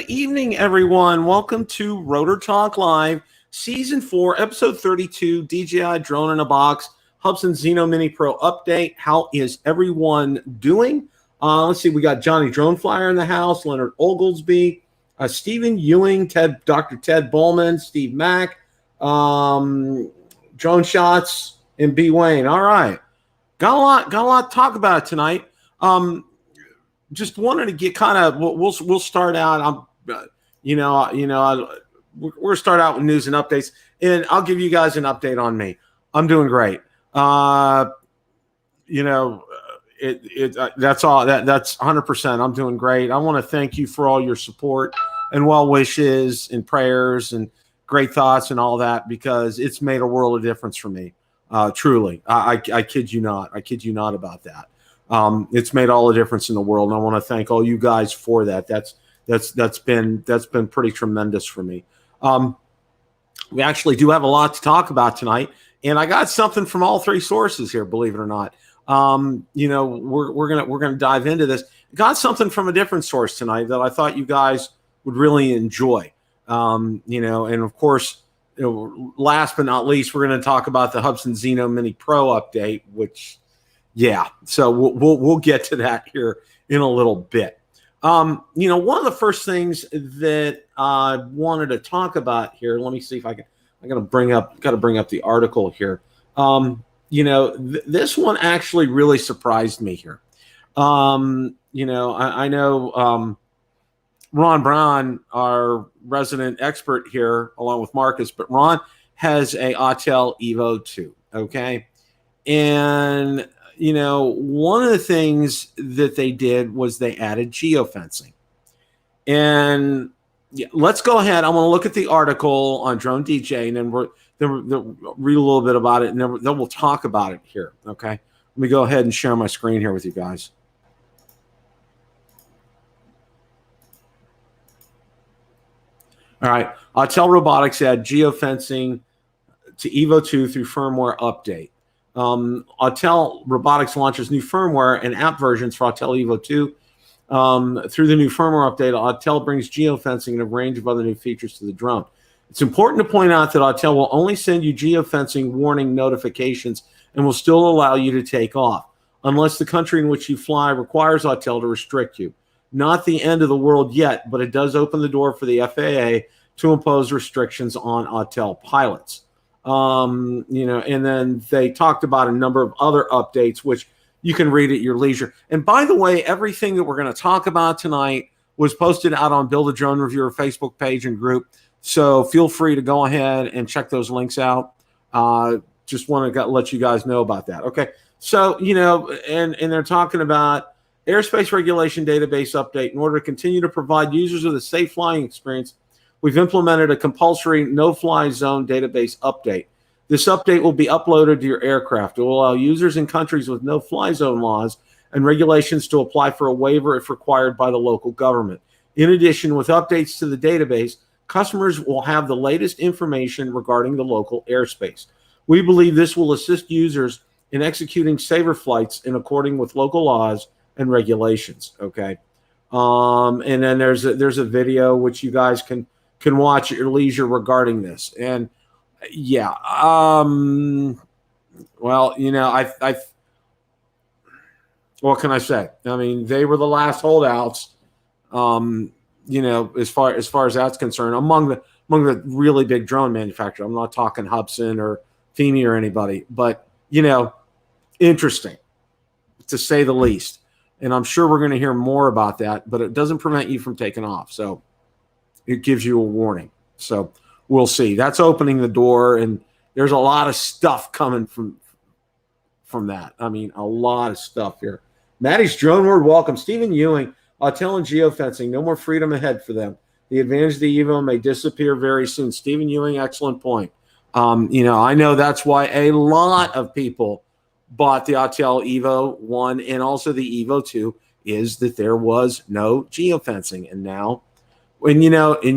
evening, everyone. Welcome to Rotor Talk Live, Season 4, Episode 32, DJI Drone in a Box, Hubsan Zino Mini Pro update. How is everyone doing? Let's see. We got Johnny Drone Flyer in the house, Leonard Oglesby, Stephen Ewing, Dr. Ted Bowman, Steve Mack, Drone Shots, and B. Wayne. All right. Got a lot to talk about tonight. Just wanted to get kind of we'll start out. We're gonna start out with news and updates, and I'll give you guys an update on me. I'm doing great. That's all. That's 100%. I'm doing great. I want to thank you for all your support and well wishes and prayers and great thoughts and all that, because it's made a world of difference for me. Truly, I kid you not. I kid you not about that. It's made all the difference in the world, and I want to thank all you guys for that. That's been pretty tremendous for me. We actually do have a lot to talk about tonight, and I got something from all three sources here, believe it or not. We're gonna dive into this. Got something from a different source tonight that I thought you guys would really enjoy. And of course, last but not least, we're going to talk about the Hubsan Zeno Mini Pro update, which. Yeah, so we'll get to that here in a little bit. One of the first things that I wanted to talk about here. Let me see if I can. I got to bring up the article here. This one actually really surprised me here. I know Ron Brown, our resident expert here, along with Marcus, but Ron has a Autel EVO II. Okay, and one of the things that they did was they added geofencing. And let's go ahead. I'm going to look at the article on DroneDJ, and then we'll read a little bit about it, and then we'll talk about it here. Okay. Let me go ahead and share my screen here with you guys. All right. Autel Robotics add geofencing to EVO II through firmware update. Autel Robotics launches new firmware and app versions for Autel EVO II. Through the new firmware update, Autel brings geofencing and a range of other new features to the drone. It's important to point out that Autel will only send you geofencing warning notifications and will still allow you to take off, unless the country in which you fly requires Autel to restrict you. Not the end of the world yet, but it does open the door for the FAA to impose restrictions on Autel pilots. And then they talked about a number of other updates, which you can read at your leisure. And by the way, everything that we're going to talk about tonight was posted out on Build a Drone Reviewer Facebook page and group. So feel free to go ahead and check those links out. Just want to let you guys know about that. Okay. So, and they're talking about airspace regulation database update. In order to continue to provide users with a safe flying experience, we've implemented a compulsory no-fly zone database update. This update will be uploaded to your aircraft. It will allow users in countries with no-fly zone laws and regulations to apply for a waiver if required by the local government. In addition, with updates to the database, customers will have the latest information regarding the local airspace. We believe this will assist users in executing safer flights in accordance with local laws and regulations. Okay, and then there's a video which you guys can watch at your leisure regarding this. And yeah, what can I say? I mean, they were the last holdouts, as far as that's concerned, among the really big drone manufacturers. I'm not talking Hubsan or Fimi or anybody, but interesting to say the least. And I'm sure we're going to hear more about that, but it doesn't prevent you from taking off. So it gives you a warning. So we'll see. That's opening the door, and there's a lot of stuff coming from that. I mean, a lot of stuff here. Maddie's Drone Word, welcome. Stephen Ewing, Autel and geofencing. No more freedom ahead for them. The advantage of the EVO may disappear very soon. Stephen Ewing, excellent point. I know that's why a lot of people bought the Autel EVO 1 and also the EVO 2 is that there was no geofencing. And now, and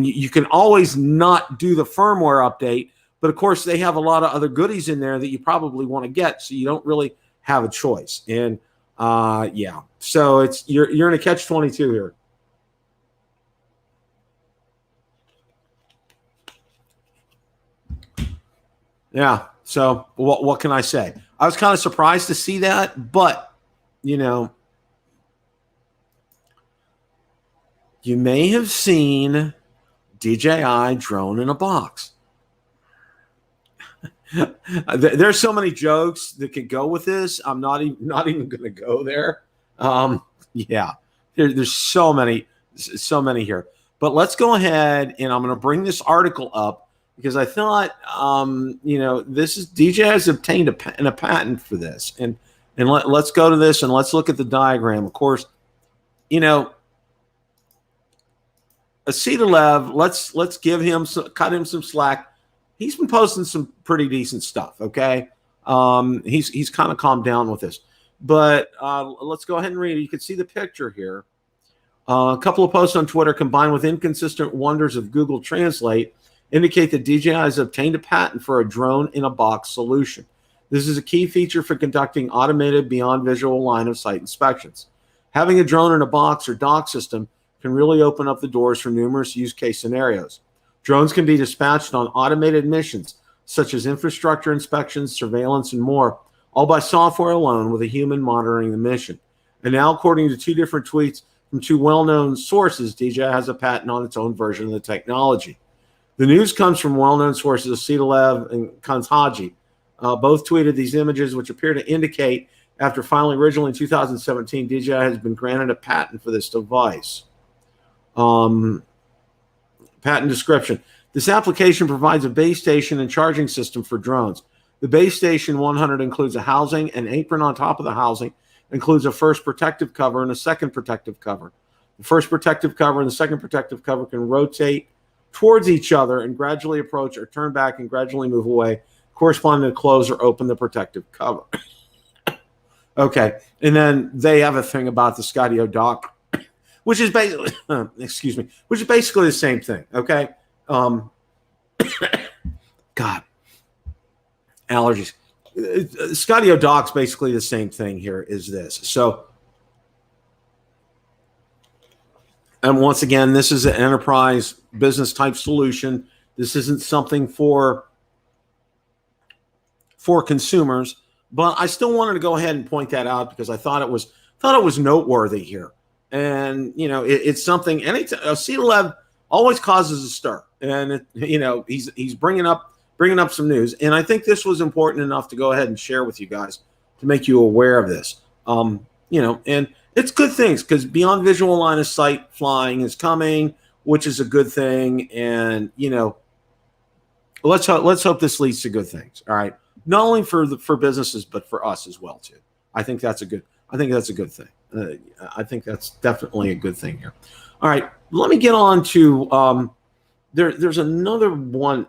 you can always not do the firmware update, but of course they have a lot of other goodies in there that you probably want to get, so you don't really have a choice. And so you're in a catch-22 here. Yeah. So what can I say? I was kind of surprised to see that, but you know, you may have seen DJI drone in a box. There's so many jokes that could go with this. I'm not even going to go there. Yeah, there's so many here. But let's go ahead and I'm going to bring this article up because I thought, this is DJI has obtained a patent for this, and let's go to this and let's look at the diagram. Of course, Acetylev, let's give him cut him some slack. He's been posting some pretty decent stuff. Okay, he's kind of calmed down with this, but let's go ahead and read it. You can see the picture here. A couple of posts on Twitter combined with inconsistent wonders of Google Translate indicate that DJI has obtained a patent for a drone in a box solution. This is a key feature for conducting automated beyond visual line of sight inspections. Having a drone in a box or dock system can really open up the doors for numerous use case scenarios. Drones can be dispatched on automated missions, such as infrastructure inspections, surveillance, and more, all by software alone with a human monitoring the mission. And now, according to two different tweets from two well-known sources, DJI has a patent on its own version of the technology. The news comes from well-known sources, Acetylev and Kanzhaji. Both tweeted these images, which appear to indicate after filing originally in 2017, DJI has been granted a patent for this device. Patent description. This application provides a base station and charging system for drones. The base station 100 includes a housing, an apron on top of the housing, includes a first protective cover and a second protective cover. The first protective cover and the second protective cover can rotate towards each other and gradually approach or turn back and gradually move away, corresponding to close or open the protective cover. Okay, and then they have a thing about the Skydio dock, which is basically, which is basically the same thing. Okay, God, allergies. Skydio dock's basically the same thing here. Is this so? And once again, this is an enterprise business type solution. This isn't something for consumers, but I still wanted to go ahead and point that out because I thought it was noteworthy here. And it's something. Acetylev always causes a stir, and he's bringing up some news, and I think this was important enough to go ahead and share with you guys to make you aware of this. And it's good things because beyond visual line of sight flying is coming, which is a good thing. And let's hope this leads to good things. All right, not only for businesses but for us as well too. I think that's a good thing. I think that's definitely a good thing here. All right, let me get on to there's another one,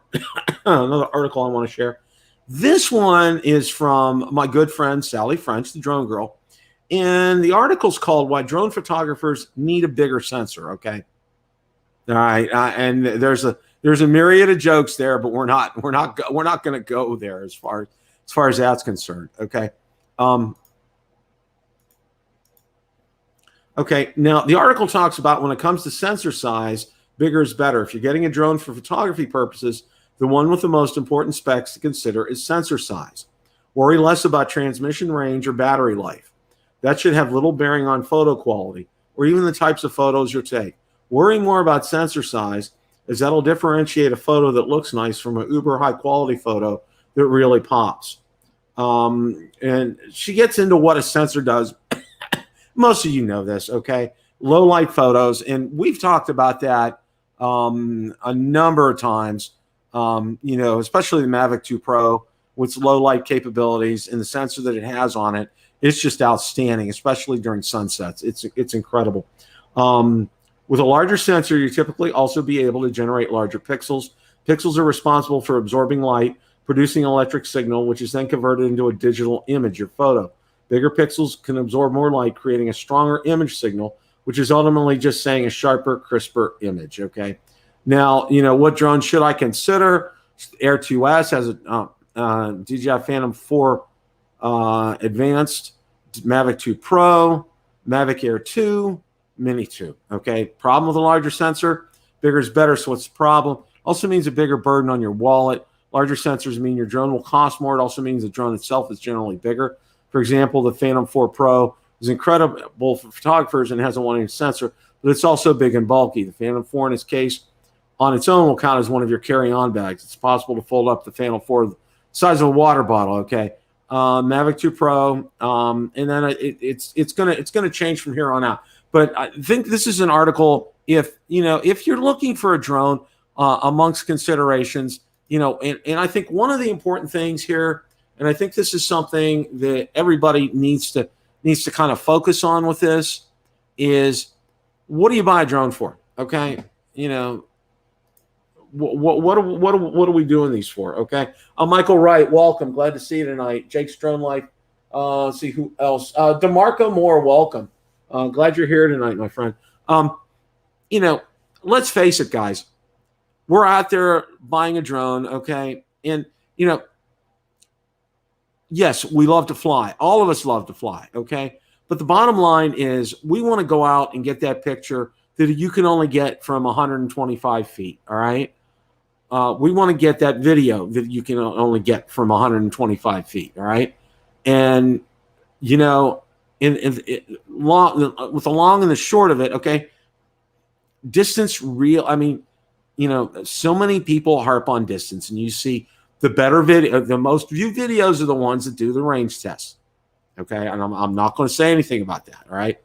another article I want to share. This one is from my good friend Sally French, the drone girl. And the article's called "Why Drone Photographers Need a Bigger Sensor." Okay, all right, and there's a myriad of jokes there, but we're not going to go there as far as that's concerned. Okay, okay. Now the article talks about when it comes to sensor size, bigger is better. If you're getting a drone for photography purposes, the one with the most important specs to consider is sensor size. Worry less about transmission range or battery life. That should have little bearing on photo quality or even the types of photos you'll take. Worry more about sensor size, as that'll differentiate a photo that looks nice from an uber high quality photo that really pops. And she gets into what a sensor does. Most of you know this, okay? Low light photos, and we've talked about that a number of times, especially the Mavic 2 Pro with its low light capabilities and the sensor that it has on it. It's just outstanding, especially during sunsets. It's incredible. With a larger sensor, you typically also be able to generate larger pixels. Pixels are responsible for absorbing light, producing an electric signal, which is then converted into a digital image, your photo. Bigger pixels can absorb more light, creating a stronger image signal, which is ultimately just saying a sharper, crisper image, okay? Now, what drone should I consider? Air 2S has a DJI Phantom 4 Advanced, Mavic 2 Pro, Mavic Air 2, Mini 2. Okay, problem with a larger sensor, bigger is better. So what's the problem? Also means a bigger burden on your wallet. Larger sensors mean your drone will cost more. It also means the drone itself is generally bigger. For example, the Phantom 4 Pro is incredible for photographers and has a 1-inch sensor, but it's also big and bulky. The Phantom 4 in its case on its own will count as one of your carry-on bags. It's possible to fold up the Phantom 4 the size of a water bottle, okay? Mavic 2 Pro, and then it's gonna change from here on out. But I think this is an article, if you're looking for a drone amongst considerations, and I think one of the important things here, and I think this is something that everybody needs to kind of focus on with this, is what do you buy a drone for? Okay, what are we doing these for? Okay, Michael Wright, welcome, glad to see you tonight. Jake's Drone Life. See who else? DeMarco Moore, welcome. Glad you're here tonight, my friend. Let's face it, guys. We're out there buying a drone, okay? And, yes, we love to fly. All of us love to fly, okay? But the bottom line is we want to go out and get that picture that you can only get from 125 feet, all right? We want to get that video that you can only get from 125 feet, all right? And, with the long and the short of it, okay, distance so many people harp on distance, and you see the better video, the most viewed videos are the ones that do the range tests. Okay, and I'm not going to say anything about that. All right.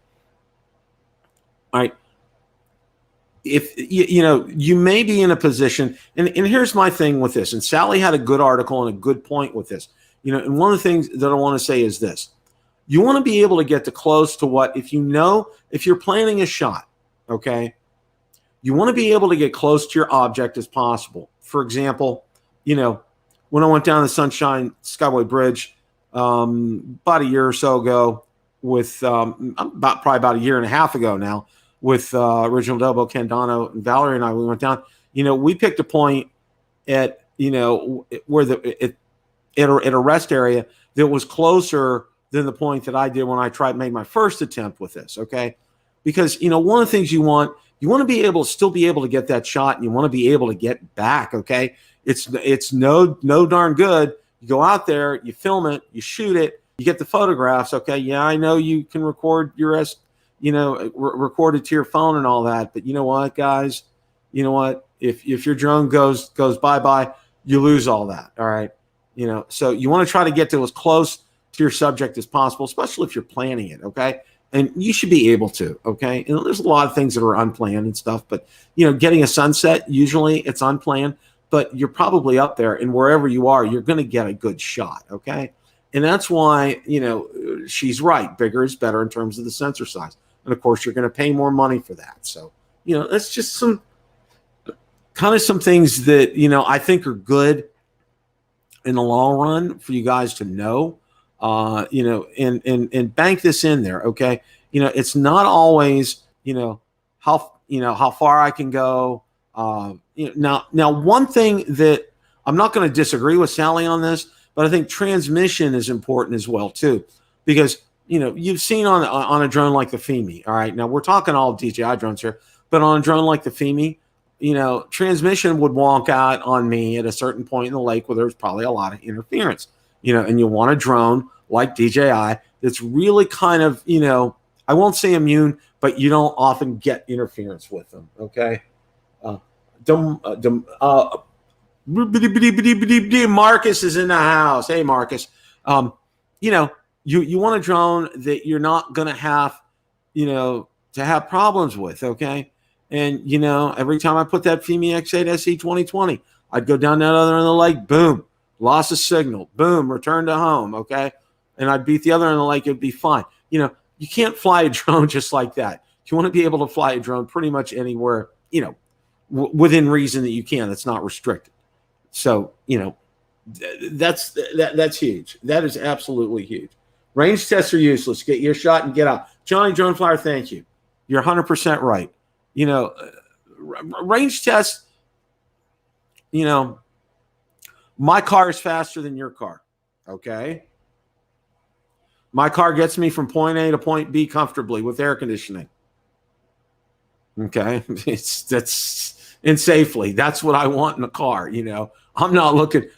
If you may be in a position, and here's my thing with this, and Sally had a good article and a good point with this. And one of the things that I want to say is this: you want to be able to get to close to what, if you're planning a shot, okay. You want to be able to get close to your object as possible. For example, when I went down the Sunshine Skyway Bridge about a year or so ago with probably about a year and a half ago now with Original Dobo, Candano, and Valerie and I, we went down. We picked a point at where at a rest area that was closer than the point that I did when I made my first attempt with this. Okay, because one of the things you want to be able to still be able to get that shot, and you want to be able to get back. Okay, it's no darn good. You go out there, you film it, you shoot it, you get the photographs. Okay, yeah, I know you can record record it to your phone and all that, but you know what, guys? You know what? If your drone goes bye, you lose all that. All right, so you want to try to get to as close to your subject as possible, especially if you're planning it. Okay. And you should be able to, okay? There's a lot of things that are unplanned and stuff, but, getting a sunset, usually it's unplanned, but you're probably up there, and wherever you are, you're going to get a good shot, okay? And that's why, she's right. Bigger is better in terms of the sensor size. And, of course, you're going to pay more money for that. So, that's just some things that, I think are good in the long run for you guys to know. And bank this in there. Okay. It's not always, how far I can go. Now one thing that I'm not going to disagree with Sally on this, but I think transmission is important as well too, because, you've seen on a drone like the Fimi. All right. Now we're talking all DJI drones here, but on a drone like the Fimi, transmission would wonk out on me at a certain point in the lake where there's probably a lot of interference. And you want a drone like DJI that's really kind of, I won't say immune, but you don't often get interference with them. Okay. Marcus is in the house. Hey, Marcus. You want a drone that you're not going to have, to have problems with. Okay. And, every time I put that Fimi X8 SE 2020, I'd go down that other end of the lake, boom. Lost a signal, boom, return to home, okay? And I'd beat the other end of the lake, it'd be fine. You can't fly a drone just like that. You want to be able to fly a drone pretty much anywhere, within reason that you can. That's not restricted. So, that's huge. That is absolutely huge. Range tests are useless. Get your shot and get out. Johnny Drone Flyer, thank you. You're 100% right. Range tests, my car is faster than your car, okay? My car gets me from point A to point B comfortably with air conditioning. Okay, it's and safely. That's what I want in a car. You know, I'm not looking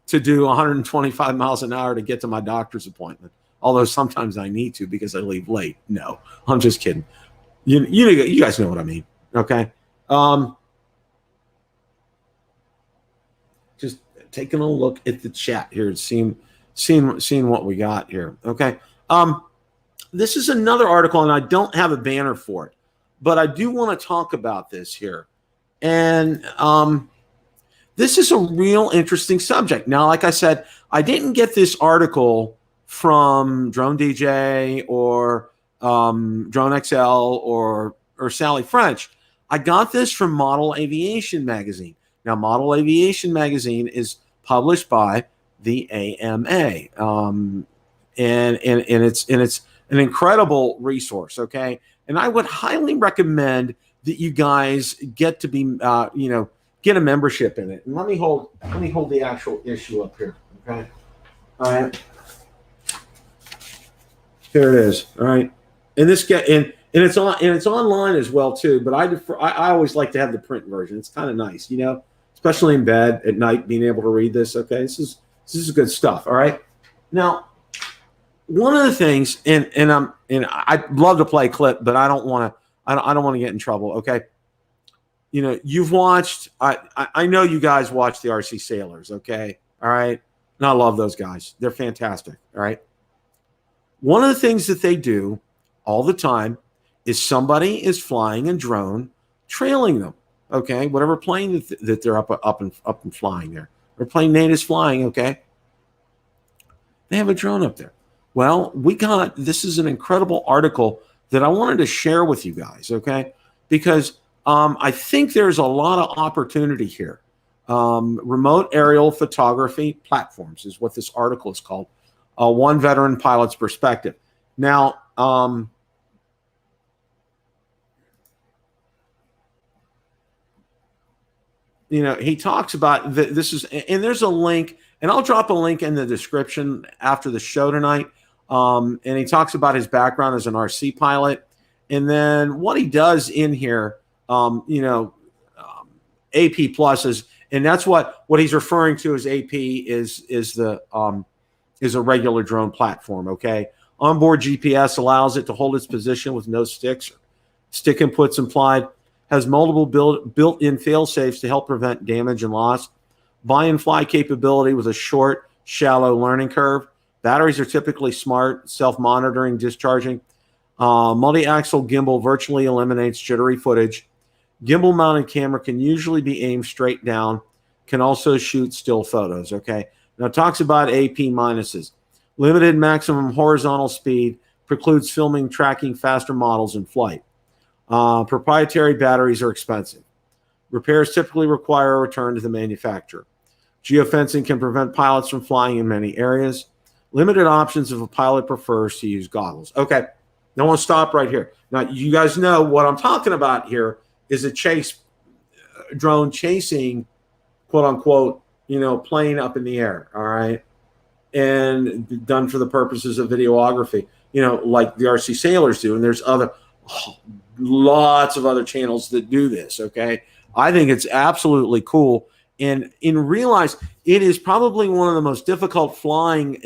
to do 125 miles an hour to get to my doctor's appointment. Although sometimes I need to because I leave late. No, I'm just kidding. You guys know what I mean. Okay. Just taking a look at the chat here and seeing what we got here. Okay. This is another article, and I don't have a banner for it, but I do want to talk about this here. And this is a real interesting subject. Now, like I said, I didn't get this article from DroneDJ or Drone XL or Sally French. I got this from Model Aviation Magazine. Now, Model Aviation Magazine is published by the AMA, and it's an incredible resource. Okay, and I would highly recommend that you guys get to be get a membership in it. And let me hold the actual issue up here. Okay, all right. Here it is. All right, and it's online as well too. But I always like to have the print version. It's kind of nice, especially in bed at night, being able to read this. Okay, this is good stuff. All right. Now, one of the things, and I'd love to play a clip, but I don't want to get in trouble. Okay. You've watched. I know you guys watch the RC Sailors. Okay. All right. And I love those guys. They're fantastic. All right. One of the things that they do all the time is somebody is flying a drone, trailing them. Okay, whatever plane that they're up and flying there, or plane Nate is flying. Okay, they have a drone up there. Well, this is an incredible article that I wanted to share with you guys. Okay, because I think there's a lot of opportunity here. Remote aerial photography platforms is what this article is called. One veteran pilot's perspective. Now, he talks about this is, and there's a link, and I'll drop a link in the description after the show tonight. And he talks about his background as an RC pilot, and then what he does in here, AP pluses, and that's what he's referring to as AP is a regular drone platform. Okay, onboard GPS allows it to hold its position with no sticks, stick inputs implied. Has multiple built-in fail-safes to help prevent damage and loss. Buy and fly capability with a short, shallow learning curve. Batteries are typically smart, self-monitoring, discharging. Multi-axle gimbal virtually eliminates jittery footage. Gimbal-mounted camera can usually be aimed straight down. Can also shoot still photos. Okay. Now it talks about AP minuses. Limited maximum horizontal speed precludes filming, tracking faster models in flight. Proprietary batteries are expensive. Repairs typically require a return to the manufacturer. Geofencing can prevent pilots from flying in many areas. Limited options if a pilot prefers to use goggles. Okay, now I want to stop right here. Now, you guys know what I'm talking about here is a drone chasing, quote unquote, plane up in the air, all right? And done for the purposes of videography, like the RC Sailors do. And there's lots of other channels that do this. Okay, I think it's absolutely cool, and realize it is probably one of the most difficult flying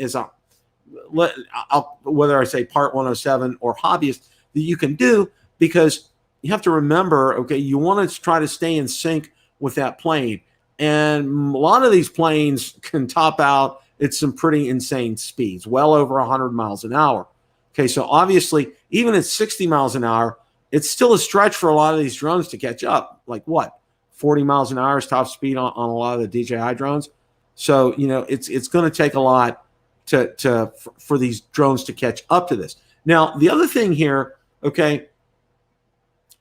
whether I say Part 107 or hobbyist that you can do, because you have to remember, okay, you want to try to stay in sync with that plane, and a lot of these planes can top out at some pretty insane speeds, well over 100 miles an hour. Okay, so obviously, even at 60 miles an hour, it's still a stretch for a lot of these drones to catch up. Like what? 40 miles an hour is top speed on a lot of the DJI drones. So, it's going to take a lot for these drones to catch up to this. Now, the other thing here, okay,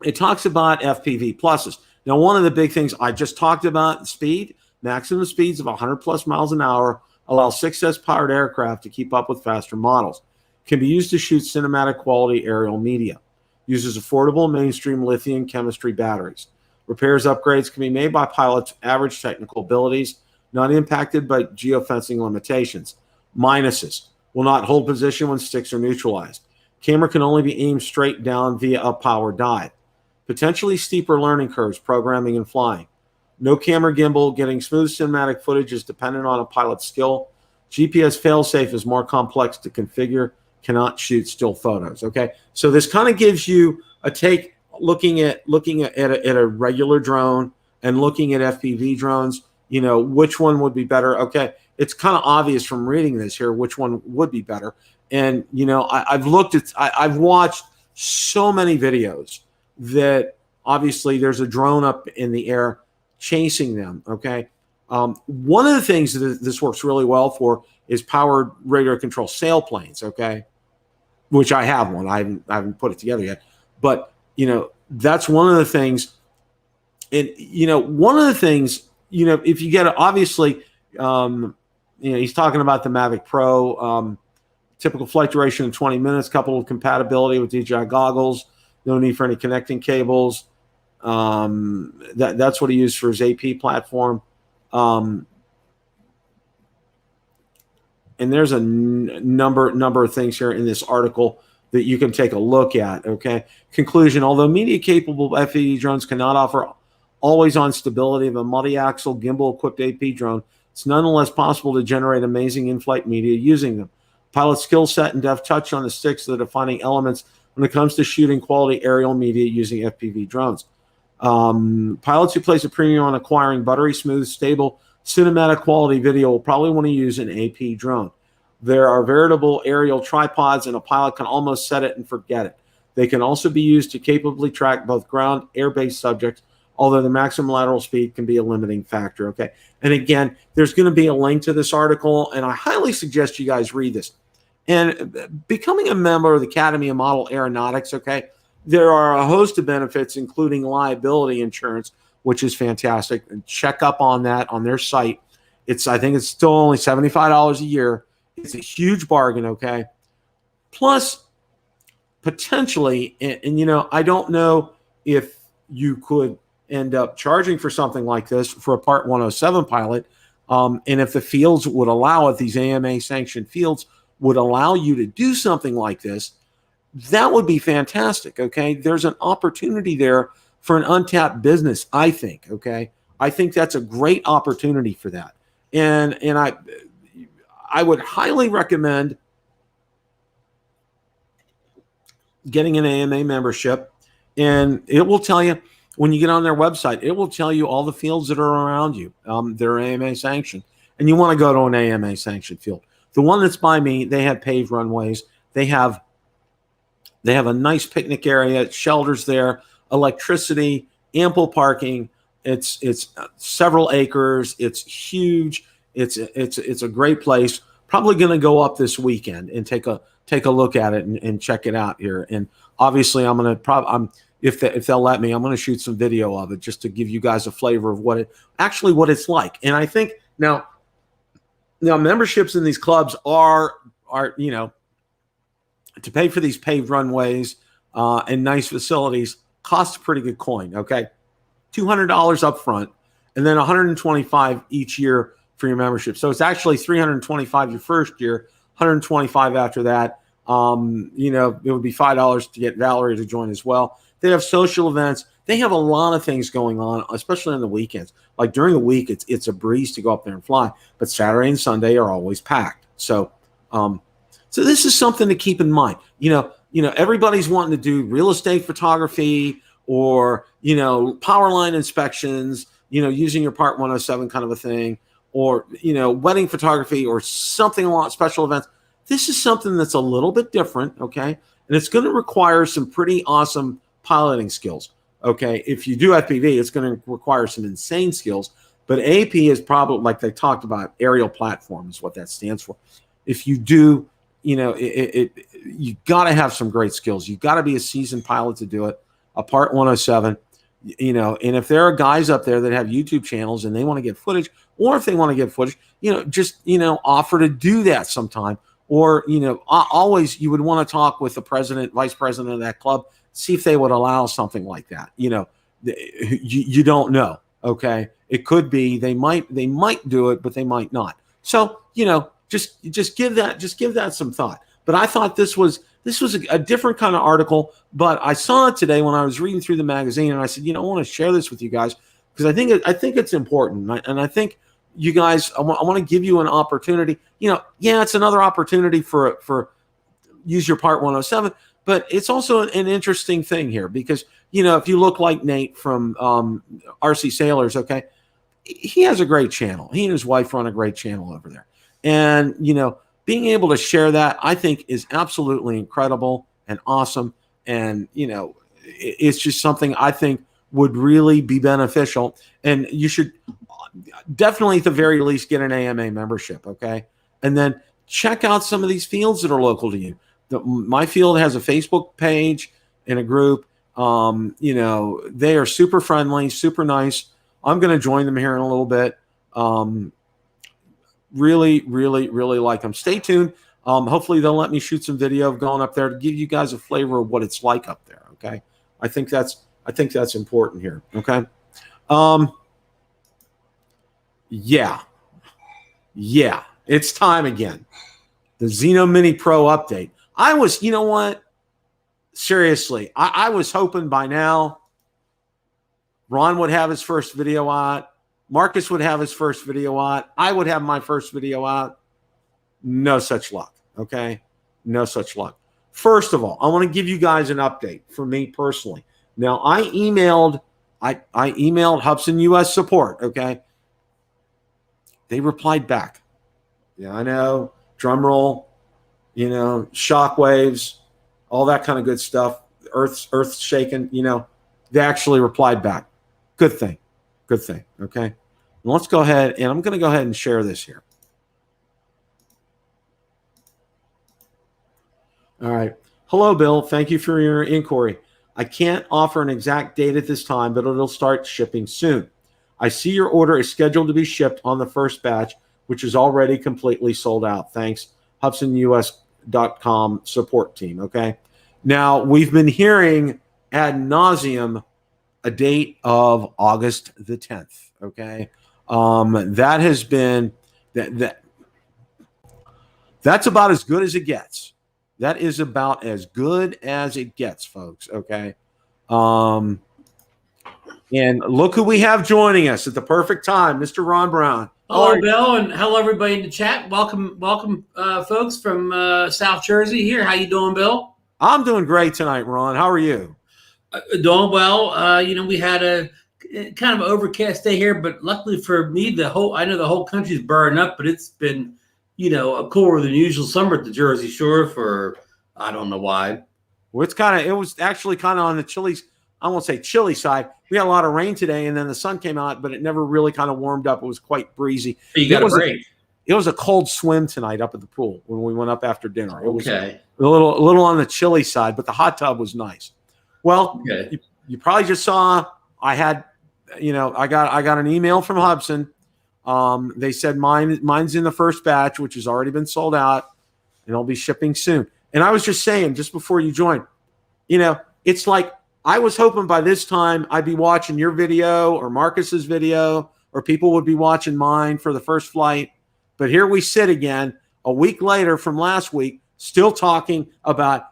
it talks about FPV pluses. Now, one of the big things I just talked about, speed, maximum speeds of 100 plus miles an hour allow 6S powered aircraft to keep up with faster models. Can be used to shoot cinematic quality aerial media. Uses affordable mainstream lithium chemistry batteries. Repairs upgrades can be made by pilots' average technical abilities, not impacted by geofencing limitations. Minuses. Will not hold position when sticks are neutralized. Camera can only be aimed straight down via a power dive. potentially steeper learning curves, programming and flying. No camera gimbal, getting smooth cinematic footage is dependent on a pilot's skill. GPS failsafe is more complex to configure, cannot shoot still photos. Okay, so this kind of gives you a take looking at a regular drone and looking at FPV drones. You know, which one would be better? Okay, it's kind of obvious from reading this here which one would be better. And you know, I've watched so many videos that obviously there's a drone up in the air chasing them. Okay, one of the things that this works really well for is powered radar control sailplanes. Okay, which I have one. I haven't put it together yet, but you know, that's one of the things. And you know, one of the things, you know, if you get it, obviously, you know, he's talking about the Mavic Pro. Typical flight duration of 20 minutes, coupled with compatibility with DJI goggles. No need for any connecting cables. That's what he used for his AP platform. And there's a number of things here in this article that you can take a look at. Okay. Conclusion: although media-capable FPV drones cannot offer always-on stability of a multi-axle gimbal-equipped AP drone, it's nonetheless possible to generate amazing in-flight media using them. Pilot skill set and deft touch on the sticks are the defining elements when it comes to shooting quality aerial media using FPV drones. Pilots who place a premium on acquiring buttery, smooth, stable, cinematic quality video will probably want to use an AP drone. There are veritable aerial tripods, and a pilot can almost set it and forget it. They can also be used to capably track both ground, air-based subjects, although the maximum lateral speed can be a limiting factor. Okay, and again, there's going to be a link to this article, and I highly suggest you guys read this. And becoming a member of the Academy of Model Aeronautics, okay, there are a host of benefits, including liability insurance, which is fantastic. And check up on that on their site. I think it's still only $75 a year. It's a huge bargain, okay? Plus, potentially, and you know, I don't know if you could end up charging for something like this for a Part 107 pilot, and if the fields would allow it, these AMA-sanctioned fields would allow you to do something like this, that would be fantastic, okay? There's an opportunity there for an untapped business, I think, okay? I think that's a great opportunity for that. And I would highly recommend getting an AMA membership, and it will tell you, when you get on their website, it will tell you all the fields that are around you. They're AMA sanctioned, and you want to go to an AMA sanctioned field. The one that's by me, they have paved runways. They have a nice picnic area, shelters there, electricity, ample parking. It's several acres. It's huge. It's a great place. Probably going to go up this weekend and take a look at it and check it out here. And obviously, if they'll let me, I'm going to shoot some video of it just to give you guys a flavor of what it's like. And I think now memberships in these clubs are you know, to pay for these paved runways and nice facilities costs a pretty good coin. Okay, $200 up front, and then $125 each year for your membership. So it's actually $325 your first year, $125 after that. You know, it would be $5 to get Valerie to join as well. They have social events. They have a lot of things going on, especially on the weekends. Like during the week, it's a breeze to go up there and fly, but Saturday and Sunday are always packed. So, so this is something to keep in mind. You know, everybody's wanting to do real estate photography or, you know, power line inspections, you know, using your Part 107 kind of a thing, or, you know, wedding photography or something along special events. This is something that's a little bit different, okay? And it's going to require some pretty awesome piloting skills. Okay, if you do FPV, it's going to require some insane skills, but AP is probably, like they talked about, aerial platform is what that stands for. If you do, you know, you got to have some great skills. You got to be a seasoned pilot to do it. A Part 107, you know, and if there are guys up there that have YouTube channels and they want to get footage, or if they want to get footage, you know, just, you know, offer to do that sometime. Or, you know, always you would want to talk with the president, vice president of that club, see if they would allow something like that. You know, you don't know. Okay, it could be they might do it, but they might not. So, you know, just give that some thought. But I thought this was this was a different kind of article, but I saw it today when I was reading through the magazine, and I said, I want to share this with you guys because I think it's important, and I think you guys, I want to give you an opportunity. Yeah, it's another opportunity for use your Part 107, but it's also an interesting thing here because if you look like Nate from RC Sailors, okay, he has a great channel. He and his wife run a great channel over there, and being able to share that, I think, is absolutely incredible and awesome. And, it's just something I think would really be beneficial. And you should definitely, at the very least, get an AMA membership, okay? And then check out some of these fields that are local to you. My field has a Facebook page and a group. They are super friendly, super nice. I'm going to join them here in a little bit. Really, really, really like them. Stay tuned. Hopefully they'll let me shoot some video of going up there to give you guys a flavor of what it's like up there. Okay. I think that's important here. Okay. Yeah, it's time again. The Zeno Mini Pro update. I was, seriously, I was hoping by now Ron would have his first video out. Marcus would have his first video out. I would have my first video out. No such luck, okay? No such luck. First of all, I want to give you guys an update for me personally. Now, I emailed Hubsan US support, okay? They replied back. Yeah, I know, drum roll, shock waves, all that kind of good stuff. Earth's shaking, they actually replied back. Good thing. Good thing. Okay. And let's go ahead, and I'm going to go ahead and share this here. All right. Hello, Bill. Thank you for your inquiry. I can't offer an exact date at this time, but it'll start shipping soon. I see your order is scheduled to be shipped on the first batch, which is already completely sold out. Thanks, HubsanUS.com support team. Okay. Now, we've been hearing ad nauseum a date of August the 10th. Okay. That has been that's about as good as it gets. That is about as good as it gets, folks. Okay. And look who we have joining us at the perfect time, Mr. Ron Brown. Hello, Bill, and hello, everybody in the chat. Welcome, folks from South Jersey here. How you doing, Bill? I'm doing great tonight, Ron. How are you? Doing well. We had a kind of overcast day here, but luckily for me, I know the whole country's burning up, but it's been, a cooler than usual summer at the Jersey Shore for, I don't know why. Well, it was actually kind of on the chilly, I won't say chilly side. We had a lot of rain today, and then the sun came out, but it never really kind of warmed up. It was quite breezy. So you got a break. It was a cold swim tonight up at the pool when we went up after dinner. It was okay. A little on the chilly side, but the hot tub was nice. Well, okay. you probably just saw I had, I got an email from Hubsan. They said mine's in the first batch, which has already been sold out, and it'll be shipping soon. And I was just saying, just before you joined, it's like I was hoping by this time I'd be watching your video or Marcus's video, or people would be watching mine for the first flight. But here we sit again, a week later from last week, still talking about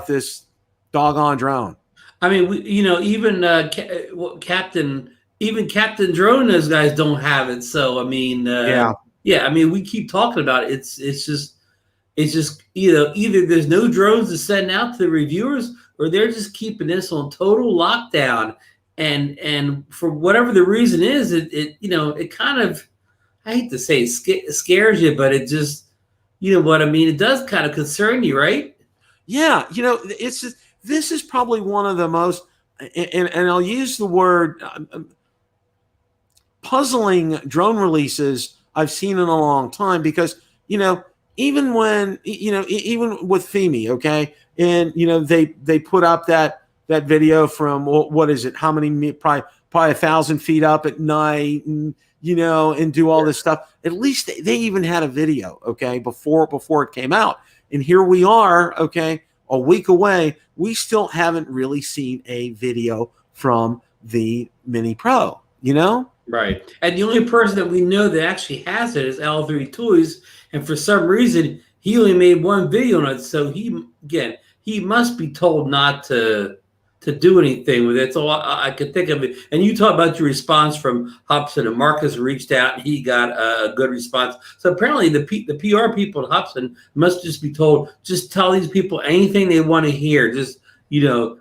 this doggone drone. I mean, even Captain Drone, those guys don't have it. So I mean, yeah. I mean, we keep talking about it. It's just either there's no drones to send out to the reviewers, or they're just keeping this on total lockdown. And for whatever the reason is, it kind of, I hate to say it scares you, but it just, what I mean? It does kind of concern you, right? Yeah. It's just, this is probably one of the most, and I'll use the word puzzling drone releases I've seen in a long time, because, even when, even with Fimi, okay, and, they put up that video from, what is it, how many, probably 1,000 feet up at night, and, and do all this stuff. At least they even had a video, okay, before it came out. And here we are, okay, a week away, we still haven't really seen a video from the Mini Pro, Right. And the only person that we know that actually has it is L3 Toys. And for some reason, he only made one video on it. So he must be told not to do anything with it. That's all I could think of it. And you talk about your response from Hubsan, and Marcus reached out and he got a good response. So apparently the PR people at Hubsan must just be told, just tell these people anything they want to hear. Just,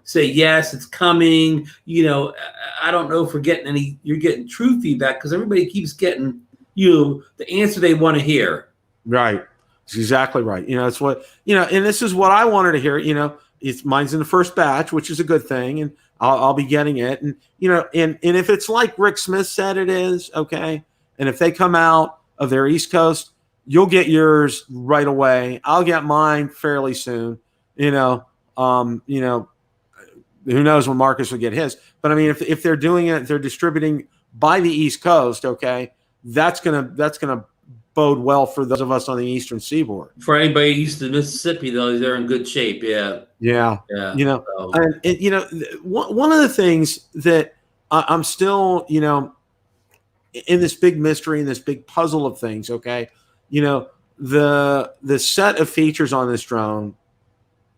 say, yes, it's coming. I don't know if you're getting true feedback, because everybody keeps getting, the answer they want to hear. Right. That's exactly right. It's what, and this is what I wanted to hear. Mine's in the first batch, which is a good thing, and I'll be getting it. And and if it's like Rick Smith said it is, okay, and if they come out of their East Coast, you'll get yours right away. I'll get mine fairly soon. Who knows when Marcus will get his? But I mean, if they're doing it, they're distributing by the East Coast, okay, that's gonna bode well for those of us on the Eastern Seaboard. For anybody east of Mississippi, though, they're in good shape. Yeah. And one of the things that I'm still, in this big mystery and this big puzzle of things, okay, the set of features on this drone,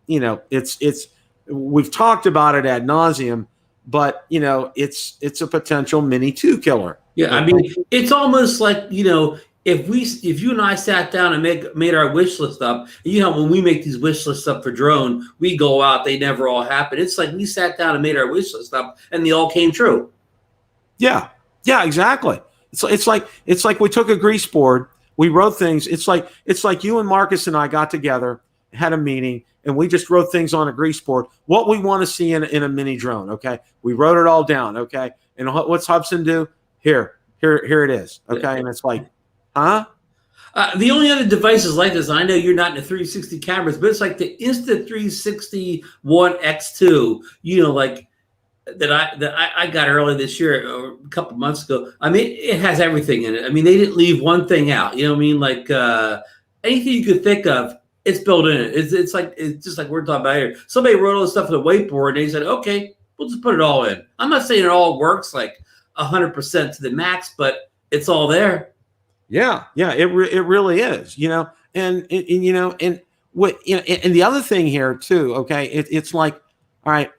it's we've talked about it ad nauseum, but it's a potential Mini 2 killer. Yeah, I mean, it's almost like, if you and I sat down and made our wish list up, when we make these wish lists up for drone, we go out, they never all happen. It's like we sat down and made our wish list up and they all came true. Yeah, exactly. It's like we took a grease board, we wrote things. It's like you and Marcus and I got together, had a meeting, and we just wrote things on a grease board, what we want to see in a mini drone, okay? We wrote it all down, okay? And what's Hubsan do? Here it is, okay? And it's like, huh? The only other devices like this, I know you're not into 360 cameras, but it's like the Insta360 One X2, like that I got early this year, or a couple months ago. I mean, it has everything in it. I mean, they didn't leave one thing out. You know what I mean? Like anything you could think of, it's built in it. It's just like we're talking about here. Somebody wrote all this stuff on the whiteboard, and they said, "Okay, we'll just put it all in." I'm not saying it all works like 100% to the max, but it's all there. Yeah, it really is. And what and the other thing here too. Okay, it's like, all right,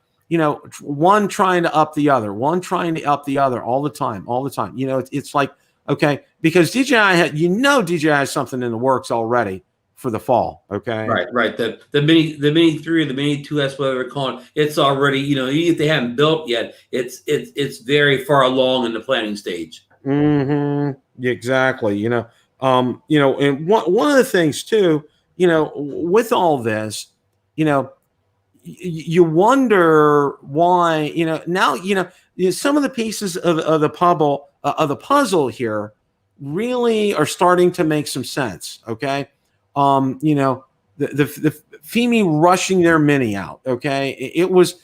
one trying to up the other, all the time. It's like, okay, because DJI DJI has something in the works already for the fall. Okay. Right. The Mini 3 or the Mini 2S, whatever they're calling it, it's already, even if they haven't built yet, it's very far along in the planning stage. Mm-hmm. Exactly. And one of the things too, with all this, you wonder why, now, some of the pieces of the puzzle here really are starting to make some sense. Okay. The Fimi rushing their Mini out. Okay. It was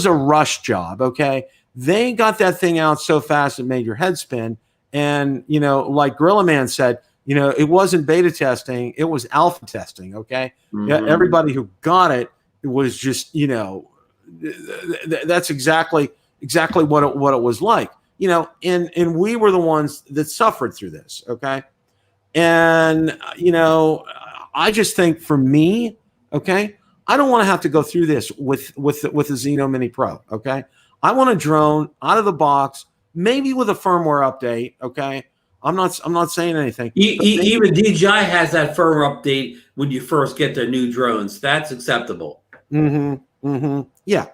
a rush job. Okay. They got that thing out so fast it made your head spin. And, like Gorilla Man said, it wasn't beta testing, it was alpha testing. Okay. Mm-hmm. Yeah, everybody who got it was just, that's exactly what it was like, and we were the ones that suffered through this. Okay. And, I just think for me, okay, I don't want to have to go through this with the Zeno Mini Pro. Okay. I want a drone out of the box, maybe with a firmware update. Okay. I'm not saying anything. Even DJI has that firmware update when you first get their new drones. That's acceptable. Mm-hmm. Mm-hmm. Yeah.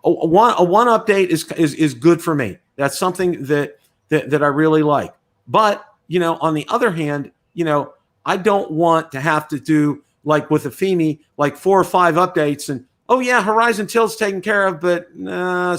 A one update is good for me. That's something that I really like. But, on the other hand, I don't want to have to do, like with the Fimi, like 4 or 5 updates and, oh yeah, Horizon Tilt's taken care of, but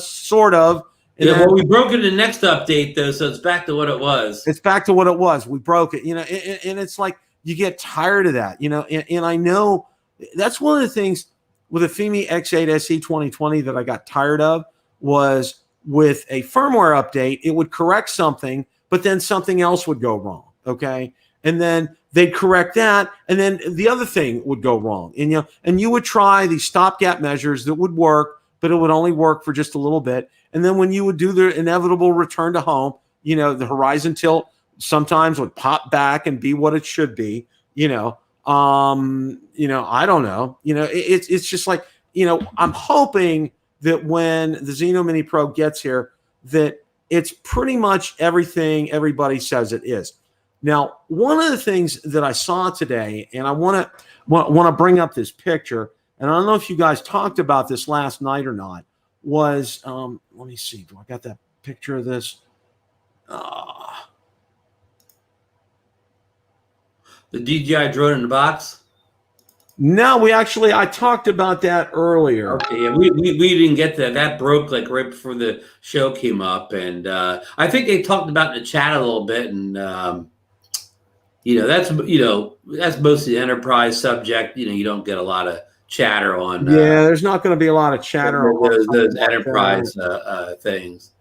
sort of. And yeah, well, we broke it in the next update, though, so it's back to what it was. It's back to what it was. We broke it, and it's like you get tired of that, and I know that's one of the things with the Fimi X8 SE 2020 that I got tired of was with a firmware update, it would correct something, but then something else would go wrong, okay? And then they'd correct that, and then the other thing would go wrong. And and you would try these stopgap measures that would work, but it would only work for just a little bit. And then when you would do the inevitable return to home, the horizon tilt sometimes would pop back and be what it should be, You know, I don't know. You know, it's just like, you know, I'm hoping that when the Zeno Mini Pro gets here, that it's pretty much everything everybody says it is. Now, one of the things that I saw today, and I want to bring up this picture, and I don't know if you guys talked about this last night or not, was let me see, do I got that picture of this? The DJI drone in the box? No, I talked about that earlier. Okay, yeah, we didn't get that. That broke like right before the show came up, and I think they talked about in the chat a little bit, and that's mostly enterprise subject. You know, you don't get a lot of chatter on. Yeah, there's not going to be a lot of chatter on those enterprise things.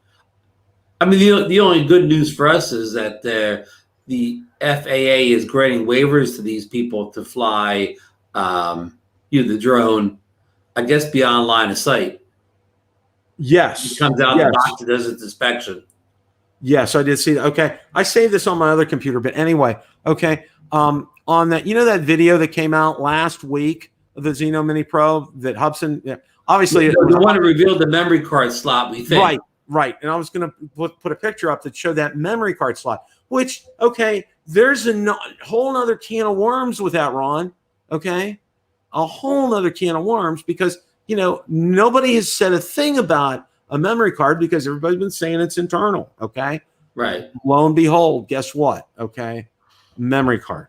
I mean, the only good news for us is that the FAA is granting waivers to these people to fly, the drone, I guess, beyond line of sight. Yes, it comes out the box, it does its inspection. Yes, I did see that. Okay, I saved this on my other computer, but anyway, okay. On that, you know that video that came out last week of the Zeno Mini Pro that Hubsan, obviously, the one that revealed the memory card slot. We think right, and I was going to put a picture up that showed that memory card slot. Which, okay, there's a whole other can of worms with that, Ron. Okay, a whole other can of worms because, you know, nobody has said a thing about a memory card because everybody's been saying it's internal. Okay, right. Lo and behold, guess what? Okay, memory card.